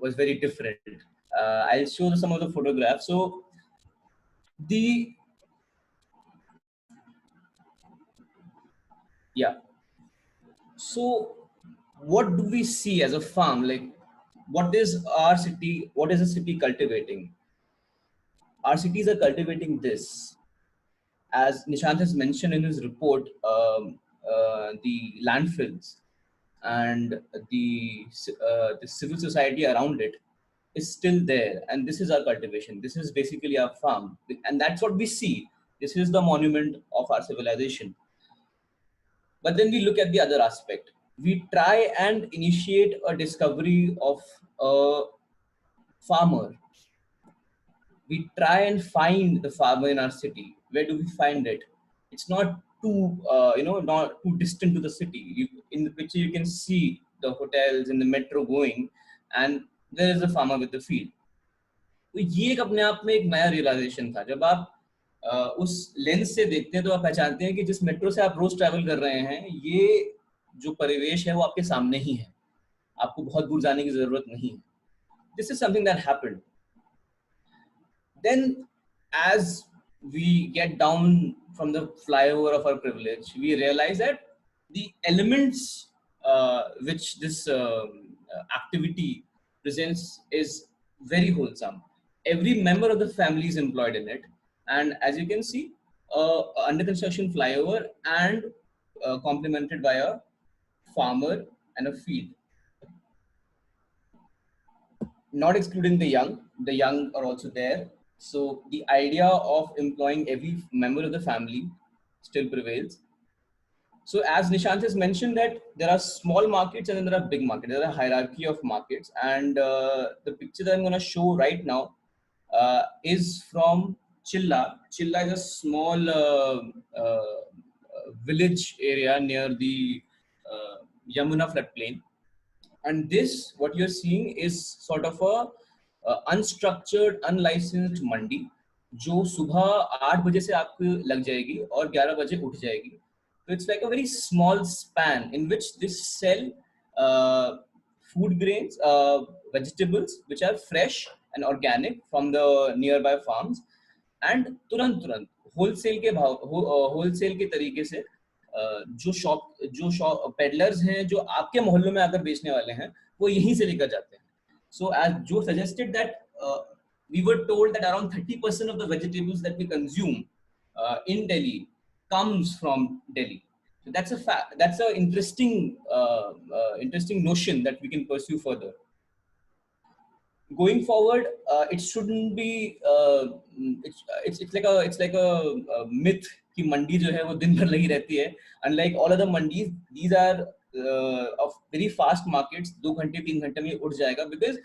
was very different. I'll show some of the photographs. So So what do we see as a farm? Like, what is our city? What is a city cultivating? Our cities are cultivating this. As Nishant has mentioned in his report, the landfills and the civil society around it is still there, and this is our cultivation. This is basically our farm, and that's what we see. This is the monument of our civilization. But then we look at the other aspect. We try and initiate a discovery of a farmer. We try and find the farmer in our city. Where do we find it? It's not too, not too distant to the city. In the picture, you can see the hotels and the metro going, and there is a farmer with the field. तो ये एक अपने आप में एक नया realisation था. जब आप उस लेंस से देखते हैं तो आप पहचानते हैं कि जिस मेट्रो से आप रोज ट्रैवल कर रहे हैं, ये जो परिवेश है वो आपके सामने ही है. आपको बहुत दूर जाने की जरूरत नहीं है. This is something that happened. Then, as we get down from the flyover of our privilege, we realize that the elements which this activity presents is very wholesome. Every member of the family is employed in it, and as you can see, under construction flyover, and complemented by a farmer and a field. Not excluding the young are also there. So the idea of employing every member of the family still prevails. So as Nishant has mentioned, that there are small markets and then there are big markets. There are a hierarchy of markets, and the picture that I'm going to show right now is from Chilla. Chilla is a small village area near the Yamuna floodplain. And this, what you're seeing, is sort of a unstructured, unlicensed mandi, जो सुबह 8 बजे से आपको लग जाएगी और 11 बजे उठ जाएगी. So it's like a very small span in which they sell food grains, vegetables which are fresh and organic from the nearby farms, and तुरंत होलसेल के तरीके से जो शॉप पेडलर्स हैं, जो आपके मोहल्लों में आकर बेचने वाले हैं, वो यहीं से लेकर जाते हैं. So as Joe suggested, that we were told that around 30% of the vegetables that we consume in Delhi comes from Delhi. So that's a fact. That's an interesting notion that we can pursue further. Going forward, it shouldn't be. It's like a myth कि मंडी जो है वो दिन भर लगी रहती है. Unlike all other mandis, these are of very fast markets. 2 घंटे 3 घंटे में उठ जाएगा, because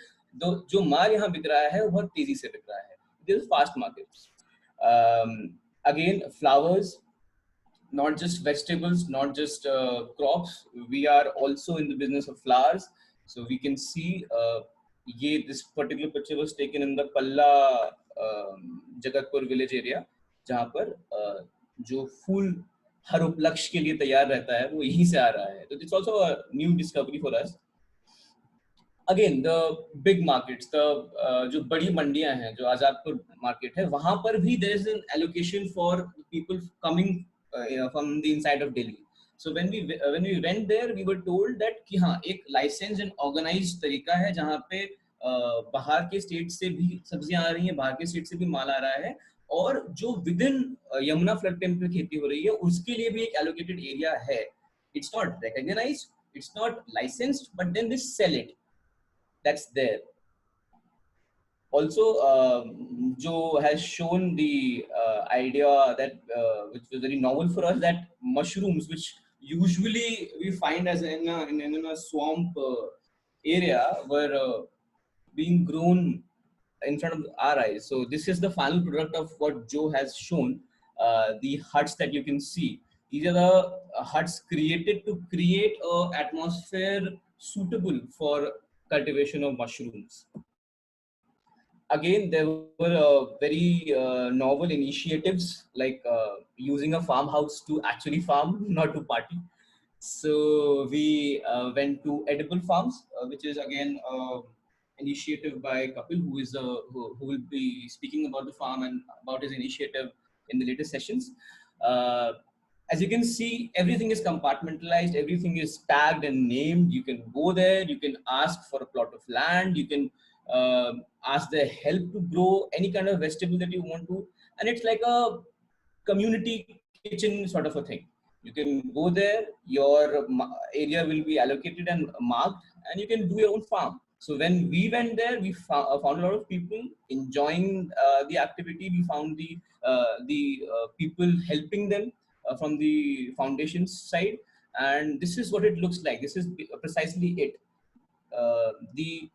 जो माल यहाँ बिक रहा है वो बहुत तेजी से बिक रहा है. These are fast markets. Again, flowers, not just vegetables, not just crops. We are also in the business of flowers. So we can see this particular picture was taken in the Palla Jagatpur village area, जहाँ पर जो फूल हर उपलक्ष्य के लिए तैयार रहता है वो यहीं से आ रहा है. तो it's also a new discovery for us. again the big markets, the जो बड़ी मंडियां हैं, जो आजादपुर market है, वहां पर भी there is an allocation for people coming from the inside of Delhi. So when we went there, we were told that कि हाँ एक licensed and organized तरीका है जहाँ पे बाहर के स्टेट से भी सब्जियां आ रही हैं, बाहर के स्टेट से भी माल आ रहा है, और जो with in Yamuna flood plain पे खेती हो रही है उसके लिए भी एक allocated area है. It's not recognized, it's not licensed, but then they sell it. That's there. Also, Joe has shown the idea that which was very novel for us, that mushrooms, which usually we find as in a swamp area, were being grown in front of our eyes. So this is the final product of what Joe has shown. The huts that you can see, these are the huts created to create an atmosphere suitable for cultivation of mushrooms. Again, there were very novel initiatives, like using a farmhouse to actually farm, not to party. So we went to edible farms, which is again initiative by Kapil, who is who will be speaking about the farm and about his initiative in the later sessions. As you can see, everything is compartmentalized, everything is tagged and named. You can go there, you can ask for a plot of land, you can ask their help to grow any kind of vegetable that you want to, and it's like a community kitchen sort of a thing. You can go there, your area will be allocated and marked, and you can do your own farm. So when we went there, we found a lot of people enjoying the activity. We found the people helping them from the foundation side, and this is what it looks like. This is precisely it. The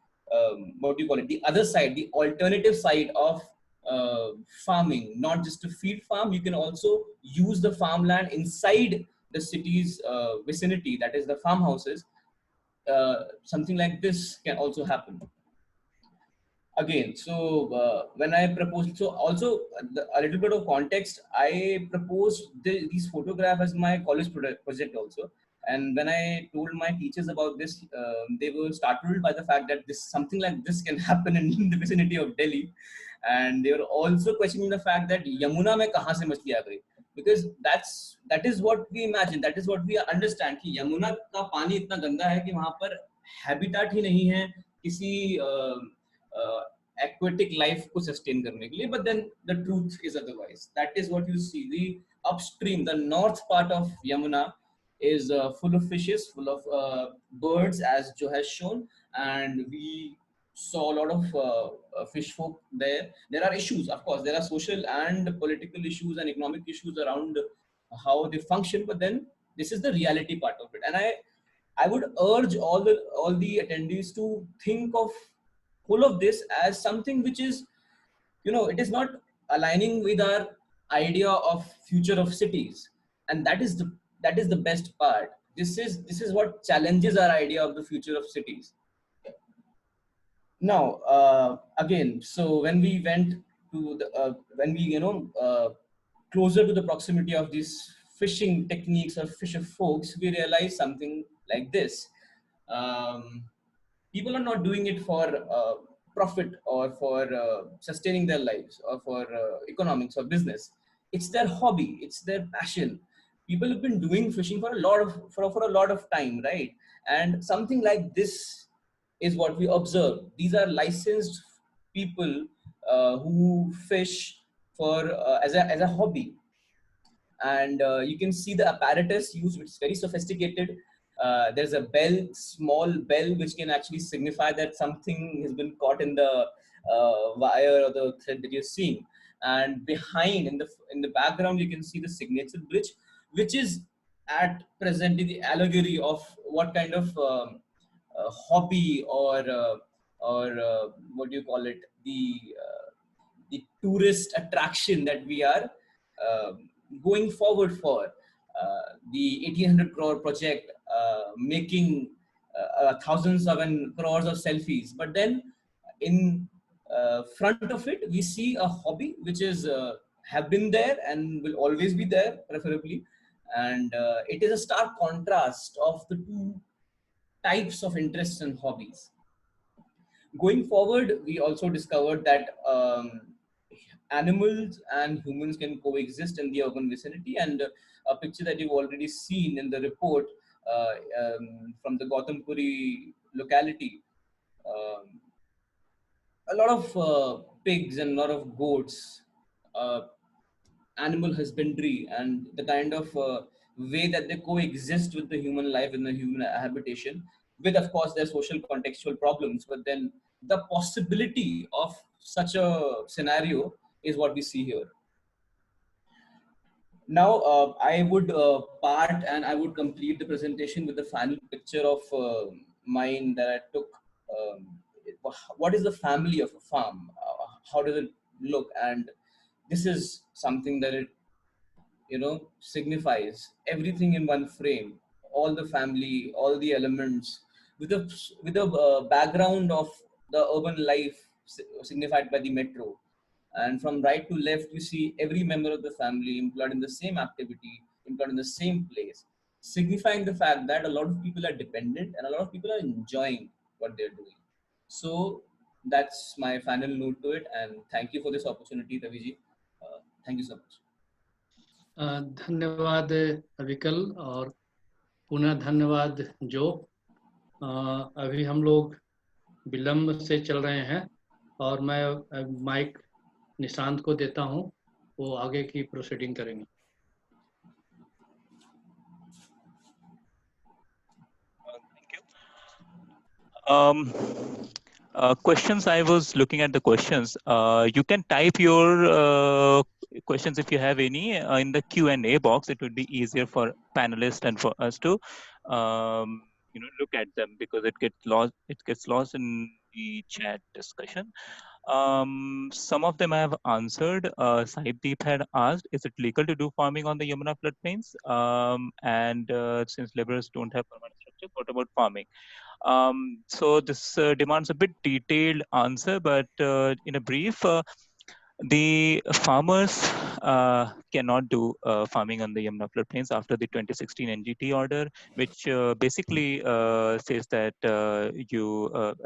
what do you call it? The other side, the alternative side of farming, not just a field farm. You can also use the farmland inside the city's vicinity, that is the farmhouses. Something like this can also happen. Again, so when I proposed, so also a little bit of context, I proposed these photographs as my college project also. And when I told my teachers about this, they were startled by the fact that something like this can happen in the vicinity of Delhi. And they were also questioning the fact that Yamuna mein kahan se machli aa gayi? Because that is what we imagine, that is what we understand कि यमुना का पानी इतना गंदा है कि वहाँ पर habitat ही नहीं है किसी aquatic life को sustain करने के लिए. But then the truth is otherwise. That is what you see. The upstream, the north part of Yamuna is full of fishes, full of birds, as Joe has shown, and we saw a lot of fish folk there. There are issues, of course. There are social and political issues and economic issues around how they function. But then this is the reality part of it, and I would urge all the attendees to think of all of this as something which is, it is not aligning with our idea of future of cities, and that is the best part. This is what challenges our idea of the future of cities. Now, again, so when we went to the when we closer to the proximity of these fishing techniques or fisher folks, we realized something like this. People are not doing it for profit or for sustaining their lives or for economics or business. It's their hobby, it's their passion. People have been doing fishing for a lot of time, right? And something like this is what we observe. These are licensed people who fish for as a hobby, and you can see the apparatus used, which is very sophisticated. There's a bell, small bell, which can actually signify that something has been caught in the wire or the thread that you're seeing. And behind, in the background, you can see the signature bridge, which is at present the allegory of what kind of hobby or what do you call it, the tourist attraction that we are going forward for. The 1800 crore project making thousands of crores of selfies, but then in front of it we see a hobby which is have been there and will always be there, preferably, and it is a stark contrast of the two types of interests and hobbies. Going forward, we also discovered that animals and humans can coexist in the urban vicinity, and a picture that you've already seen in the report from the Gautam Puri locality. Um, a lot of pigs and a lot of goats, uh, animal husbandry, and the kind of way that they coexist with the human life in the human habitation, with of course their social contextual problems, but then the possibility of such a scenario is what we see here. Now, I would part and I would complete the presentation with the final picture of mine that I took. What is the family of a farm? How does it look? And this is something that it, signifies everything in one frame, all the family, all the elements, with a background of the urban life signified by the metro. And from right to left, we see every member of the family employed in the same activity, employed in the same place, signifying the fact that a lot of people are dependent and a lot of people are enjoying what they're doing. So that's my final note to it, and thank you for this opportunity, Raviji. Thank you so much. धन्यवाद अविकल, और पुनः धन्यवाद जो। अभी हम लोग विलंब से चल रहे हैं और मैं माइक निशांत को देता हूं, वो आगे की प्रोसीडिंग करेंगे। Questions, I was looking at the questions. You can type your questions if you have any in the Q&A box. It would be easier for panelists and for us to look at them, because it gets lost in the chat discussion. Some of them I have answered. Saibdeep had asked, is it legal to do farming on the Yamuna floodplains? And since laborers don't have permanent structure, what about farming? So this demands a bit detailed answer, but in a brief, the farmers cannot do farming on the Yamuna floodplains after the 2016 NGT order, which basically says that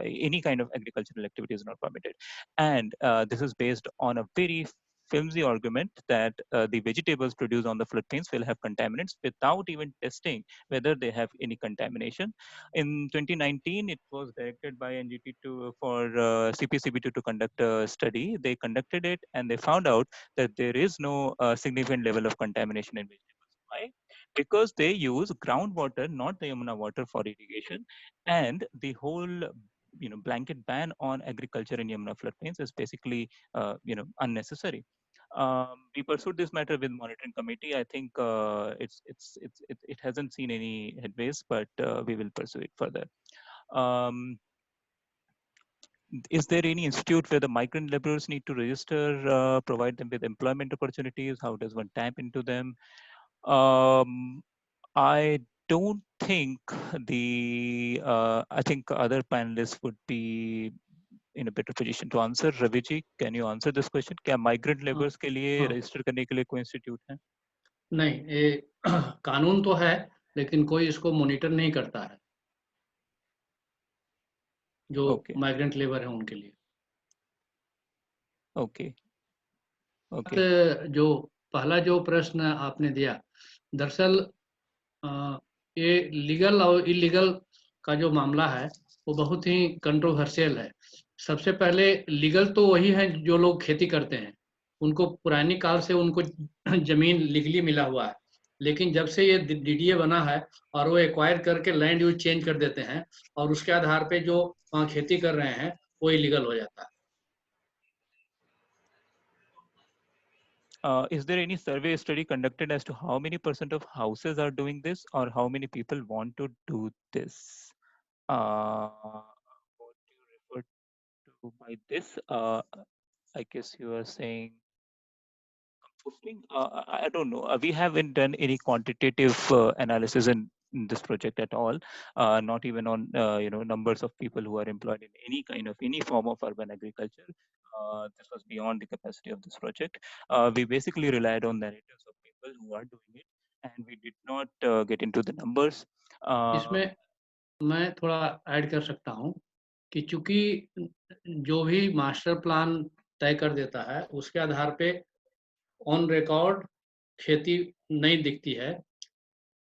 any kind of agricultural activity is not permitted. And this is based on a very flimsy argument that the vegetables produced on the floodplains will have contaminants without even testing whether they have any contamination. In 2019, it was directed by NGT for CPCB to conduct a study. They conducted it and they found out that there is no significant level of contamination in vegetables. Why? Because they use groundwater, not the Yamuna water, for irrigation, and the whole blanket ban on agriculture in Yamuna floodplains is basically unnecessary. We pursued this matter with monitoring committee. I think it hasn't seen any headways, but we will pursue it further. Is there any institute where the migrant laborers need to register, provide them with employment opportunities? How does one tap into them? I don't think I think other panelists would be in a better position to answer. Raviji, can you answer this question? क्या migrant laborers के लिए register करने के लिए कोई institute है? नहीं, ये कानून तो है, लेकिन कोई इसको मॉनिटर नहीं करता है, जो माइग्रेंट लेबर है उनके लिए। ओके। जो पहला जो प्रश्न आपने दिया, दरअसल ये लीगल और इलीगल का जो मामला है वो बहुत ही कंट्रोवर्शियल है। सबसे पहले लीगल तो वही है जो लोग खेती करते हैं, उनको पुरानी काल से उनको जमीन लीगली मिला हुआ है, लेकिन जब से ये डीडीए बना है और वो एक्वायर करके लैंड यूज चेंज कर देते हैं और उसके आधार पे जो वहाँ खेती कर रहे हैं वो इलीगल हो जाता है। Is there any survey study conducted as to how many % of houses are doing this, or how many people want to do this? What do you refer to by this? I guess you are saying composting. I don't know. We haven't done any quantitative analysis in this project at all. Not even on numbers of people who are employed in any form of urban agriculture. This was beyond the capacity of this project. We basically relied on narratives of people who are doing it, and we did not get into the numbers. इसमें मैं थोड़ा add कर सकता हूँ कि चूंकि जो भी मास्टर प्लान तय कर देता है उसके आधार पे ऑन रिकॉर्ड खेती नहीं दिखती है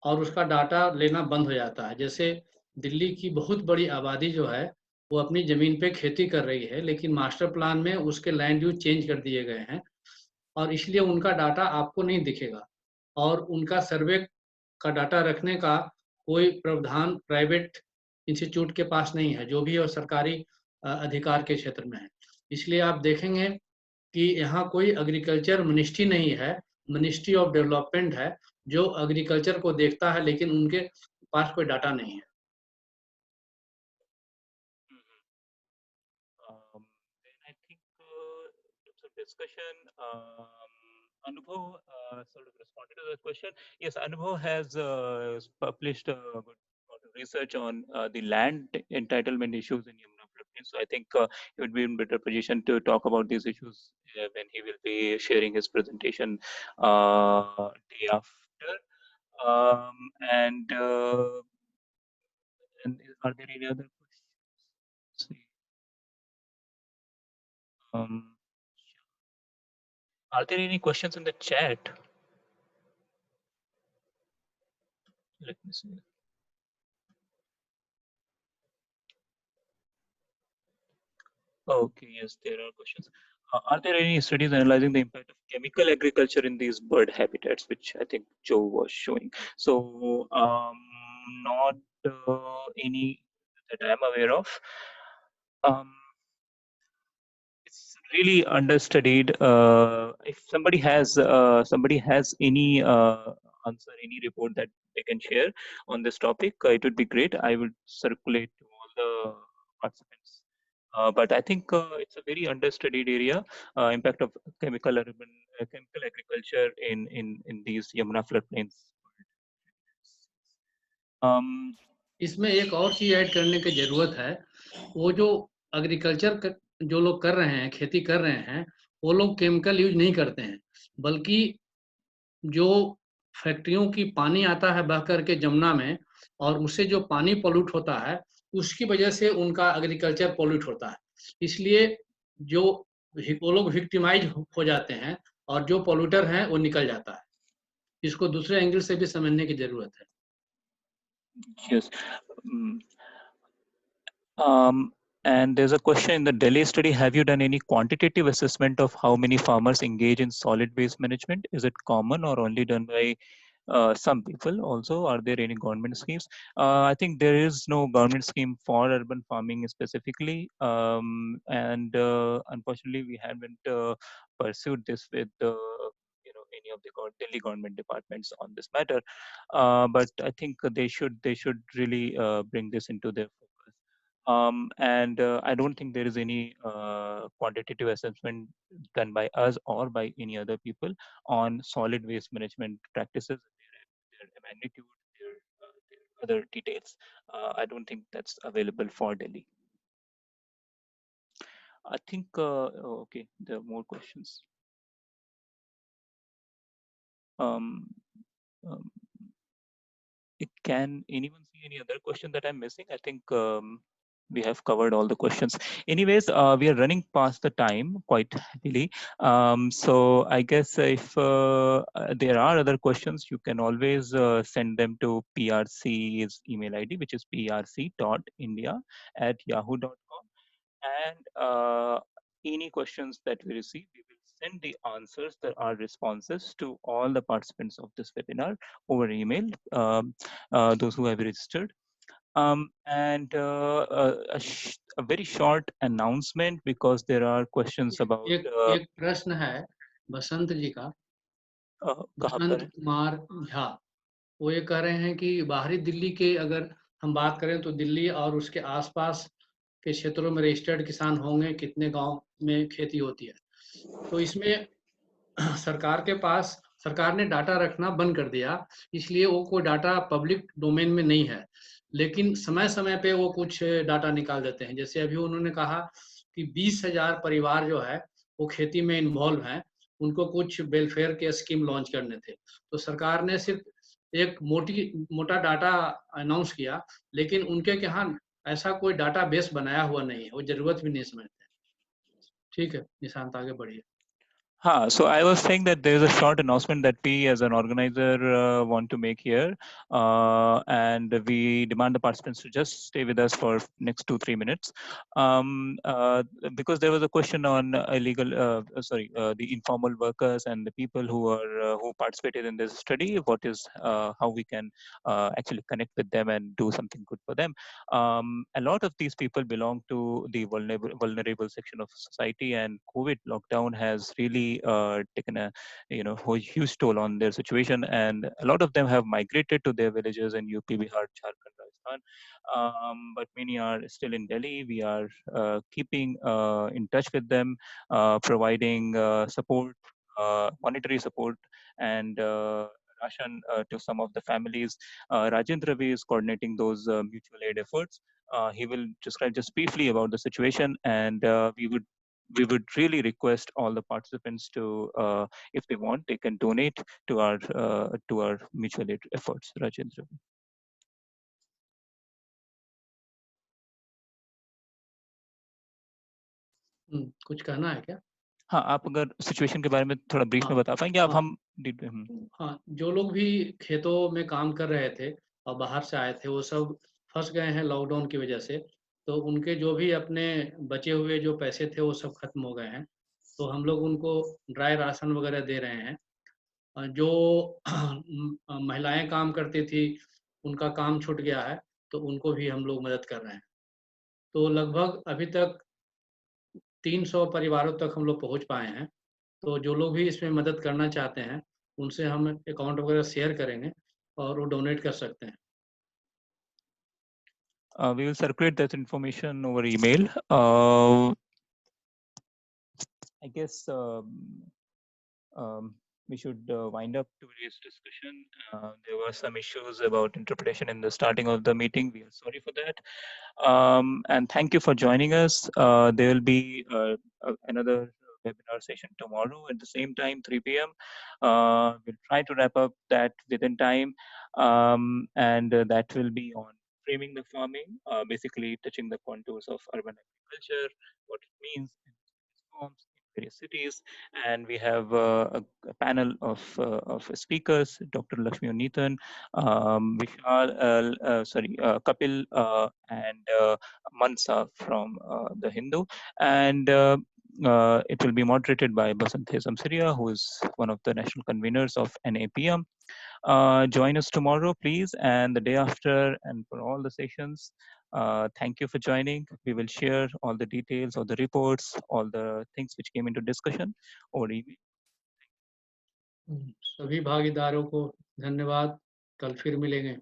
और उसका डाटा लेना बंद हो जाता है। जैसे दिल्ली की बहुत बड़ी आबादी जो है वो अपनी ज़मीन पे खेती कर रही है, लेकिन मास्टर प्लान में उसके लैंड यूज चेंज कर दिए गए हैं और इसलिए उनका डाटा आपको नहीं दिखेगा और उनका सर्वे का डाटा रखने का कोई प्रावधान प्राइवेट इंस्टीट्यूट के पास नहीं है, जो भी और सरकारी अधिकार के क्षेत्र में है। इसलिए आप देखेंगे कि यहाँ कोई एग्रीकल्चर मिनिस्ट्री नहीं है, मिनिस्ट्री ऑफ डेवलपमेंट है जो एग्रीकल्चर को देखता है, लेकिन उनके पास कोई डाटा नहीं है। Then I think in terms of discussion, Anubhav sort of responded to the question. Yes, Anubhav has published a good amount of research on the land entitlement issues in Yamuna floodplain. So I think he would be in better position to talk about these issues when he will be sharing his presentation day after. Um, and, uh, and are there any other questions? See. Are there any questions in the chat? Let me see. Okay, yes, there are questions. Are there any studies analyzing the impact of chemical agriculture in these bird habitats, which I think Joe was showing? So, not any that I'm aware of. It's really understudied. If somebody has any answer, any report that they can share on this topic, it would be great. I would circulate to all the participants. But I think it's a very understudied area. Impact of chemical agriculture in these Yamuna floodplains. इसमें एक और चीज add करने की जरूरत है। वो जो एग्रीकल्चर जो लोग कर रहे हैं, खेती कर रहे हैं, वो लोग केमिकल यूज नहीं करते हैं, बल्कि जो फैक्ट्रियों की पानी आता है बह करके जमुना में और उससे जो पानी पोल्यूट होता है उसकी वजह से उनका एग्रीकल्चर पोल्यूट होता है। इसलिए जो वो लोग विक्टिमाइज हो जाते हैं और जो पोल्यूटर हैं वो निकल जाता है। इसको दूसरे एंगल से भी समझने की जरूरत है। Yes. And there's a question in the Delhi study. Have you done any quantitative assessment of how many farmers engage in solid waste management? Is it common or only done by some people? Also, are there any government schemes? I think there is no government scheme for urban farming specifically. And unfortunately, we haven't pursued this with any of the Delhi government departments on this matter. But I think they should really bring this into their focus. And I don't think there is any quantitative assessment done by us or by any other people on solid waste management practices, their magnitude, their other details. I don't think that's available for Delhi. I think, okay, there are more questions. Can anyone see any other question that I'm missing? I think we have covered all the questions. Anyways, we are running past the time quite heavily. So I guess if there are other questions, you can always send them to PRC's email ID, which is prc.india@yahoo.com. And any questions that we receive, we will send the answers, that are responses, to all the participants of this webinar over email, those who have registered. And a very short announcement, because there are questions about एक प्रश्न है बसंत जी का, बसंत कुमार झा। वो ये कह रहे हैं कि बाहरी दिल्ली के अगर हम बात करें तो दिल्ली और उसके आसपास के क्षेत्रों में रजिस्टर्ड किसान होंगे, कितने गांव में खेती होती है। तो इसमें सरकार ने डाटा रखना बंद कर दिया, इसलिए वो कोई डाटा पब्लिक डोमेन में नहीं है, लेकिन समय समय पे वो कुछ डाटा निकाल देते हैं। जैसे अभी उन्होंने कहा कि 20,000 परिवार जो है वो खेती में इन्वॉल्व हैं, उनको कुछ वेलफेयर के स्कीम लॉन्च करने थे। तो सरकार ने सिर्फ एक मोटा डाटा अनाउंस किया, लेकिन उनके यहाँ ऐसा कोई डाटा बेस बनाया हुआ नहीं है, वो जरूरत भी नहीं समझते। ठीक है निशांत, आगे बढ़िए। So I was saying that there is a short announcement that we as an organizer want to make here, and we demand the participants to just stay with us for next 2-3 minutes, because there was a question on the informal workers and the people who participated in this study. What is how we can actually connect with them and do something good for them. A lot of these people belong to the vulnerable section of society, and COVID lockdown has really taken a huge toll on their situation, and a lot of them have migrated to their villages in UP, Bihar, Jharkhand, Rajasthan, but many are still in Delhi. We are keeping in touch with them, providing support, monetary support, and ration to some of the families. Rajendra Ravi is coordinating those mutual aid efforts. He will describe just briefly about the situation, and we would really request all the participants to, if they want, they can donate to our mutual aid efforts. Rajendra. कुछ कहना है क्या? हाँ, आप अगर situation के बारे में थोड़ा ब्रीफ में बता पाएंगे आप? हाँ, जो लोग भी खेतों में काम कर रहे थे और बाहर से आए थे, वो सब फंस गए हैं लॉकडाउन की वजह से। तो उनके जो भी अपने बचे हुए जो पैसे थे वो सब खत्म हो गए हैं। तो हम लोग उनको ड्राई राशन वगैरह दे रहे हैं। जो महिलाएं काम करती थी उनका काम छूट गया है, तो उनको भी हम लोग मदद कर रहे हैं। तो लगभग अभी तक 300 परिवारों तक हम लोग पहुंच पाए हैं। तो जो लोग भी इसमें मदद करना चाहते हैं उनसे हम अकाउंट वगैरह शेयर करेंगे और वो डोनेट कर सकते हैं। We will circulate that information over email. I guess we should wind up today's discussion. There were some issues about interpretation in the starting of the meeting. We are sorry for that. And thank you for joining us. There will be another webinar session tomorrow at the same time, 3 p.m. We'll try to wrap up that within time. And that will be on framing the farming, basically touching the contours of urban agriculture, what it means in forms in various cities. And we have a panel of speakers: Dr. Lakshmi Unithan, Kapil, and Mansa from the Hindu. And it will be moderated by Basant Samsiria, who is one of the national conveners of NAPM. Join us tomorrow, please, and the day after, and for all the sessions. Thank you for joining. We will share all the details, all the reports, all the things which came into discussion over email. सभी भागीदारों को धन्यवाद। कल फिर मिलेंगे।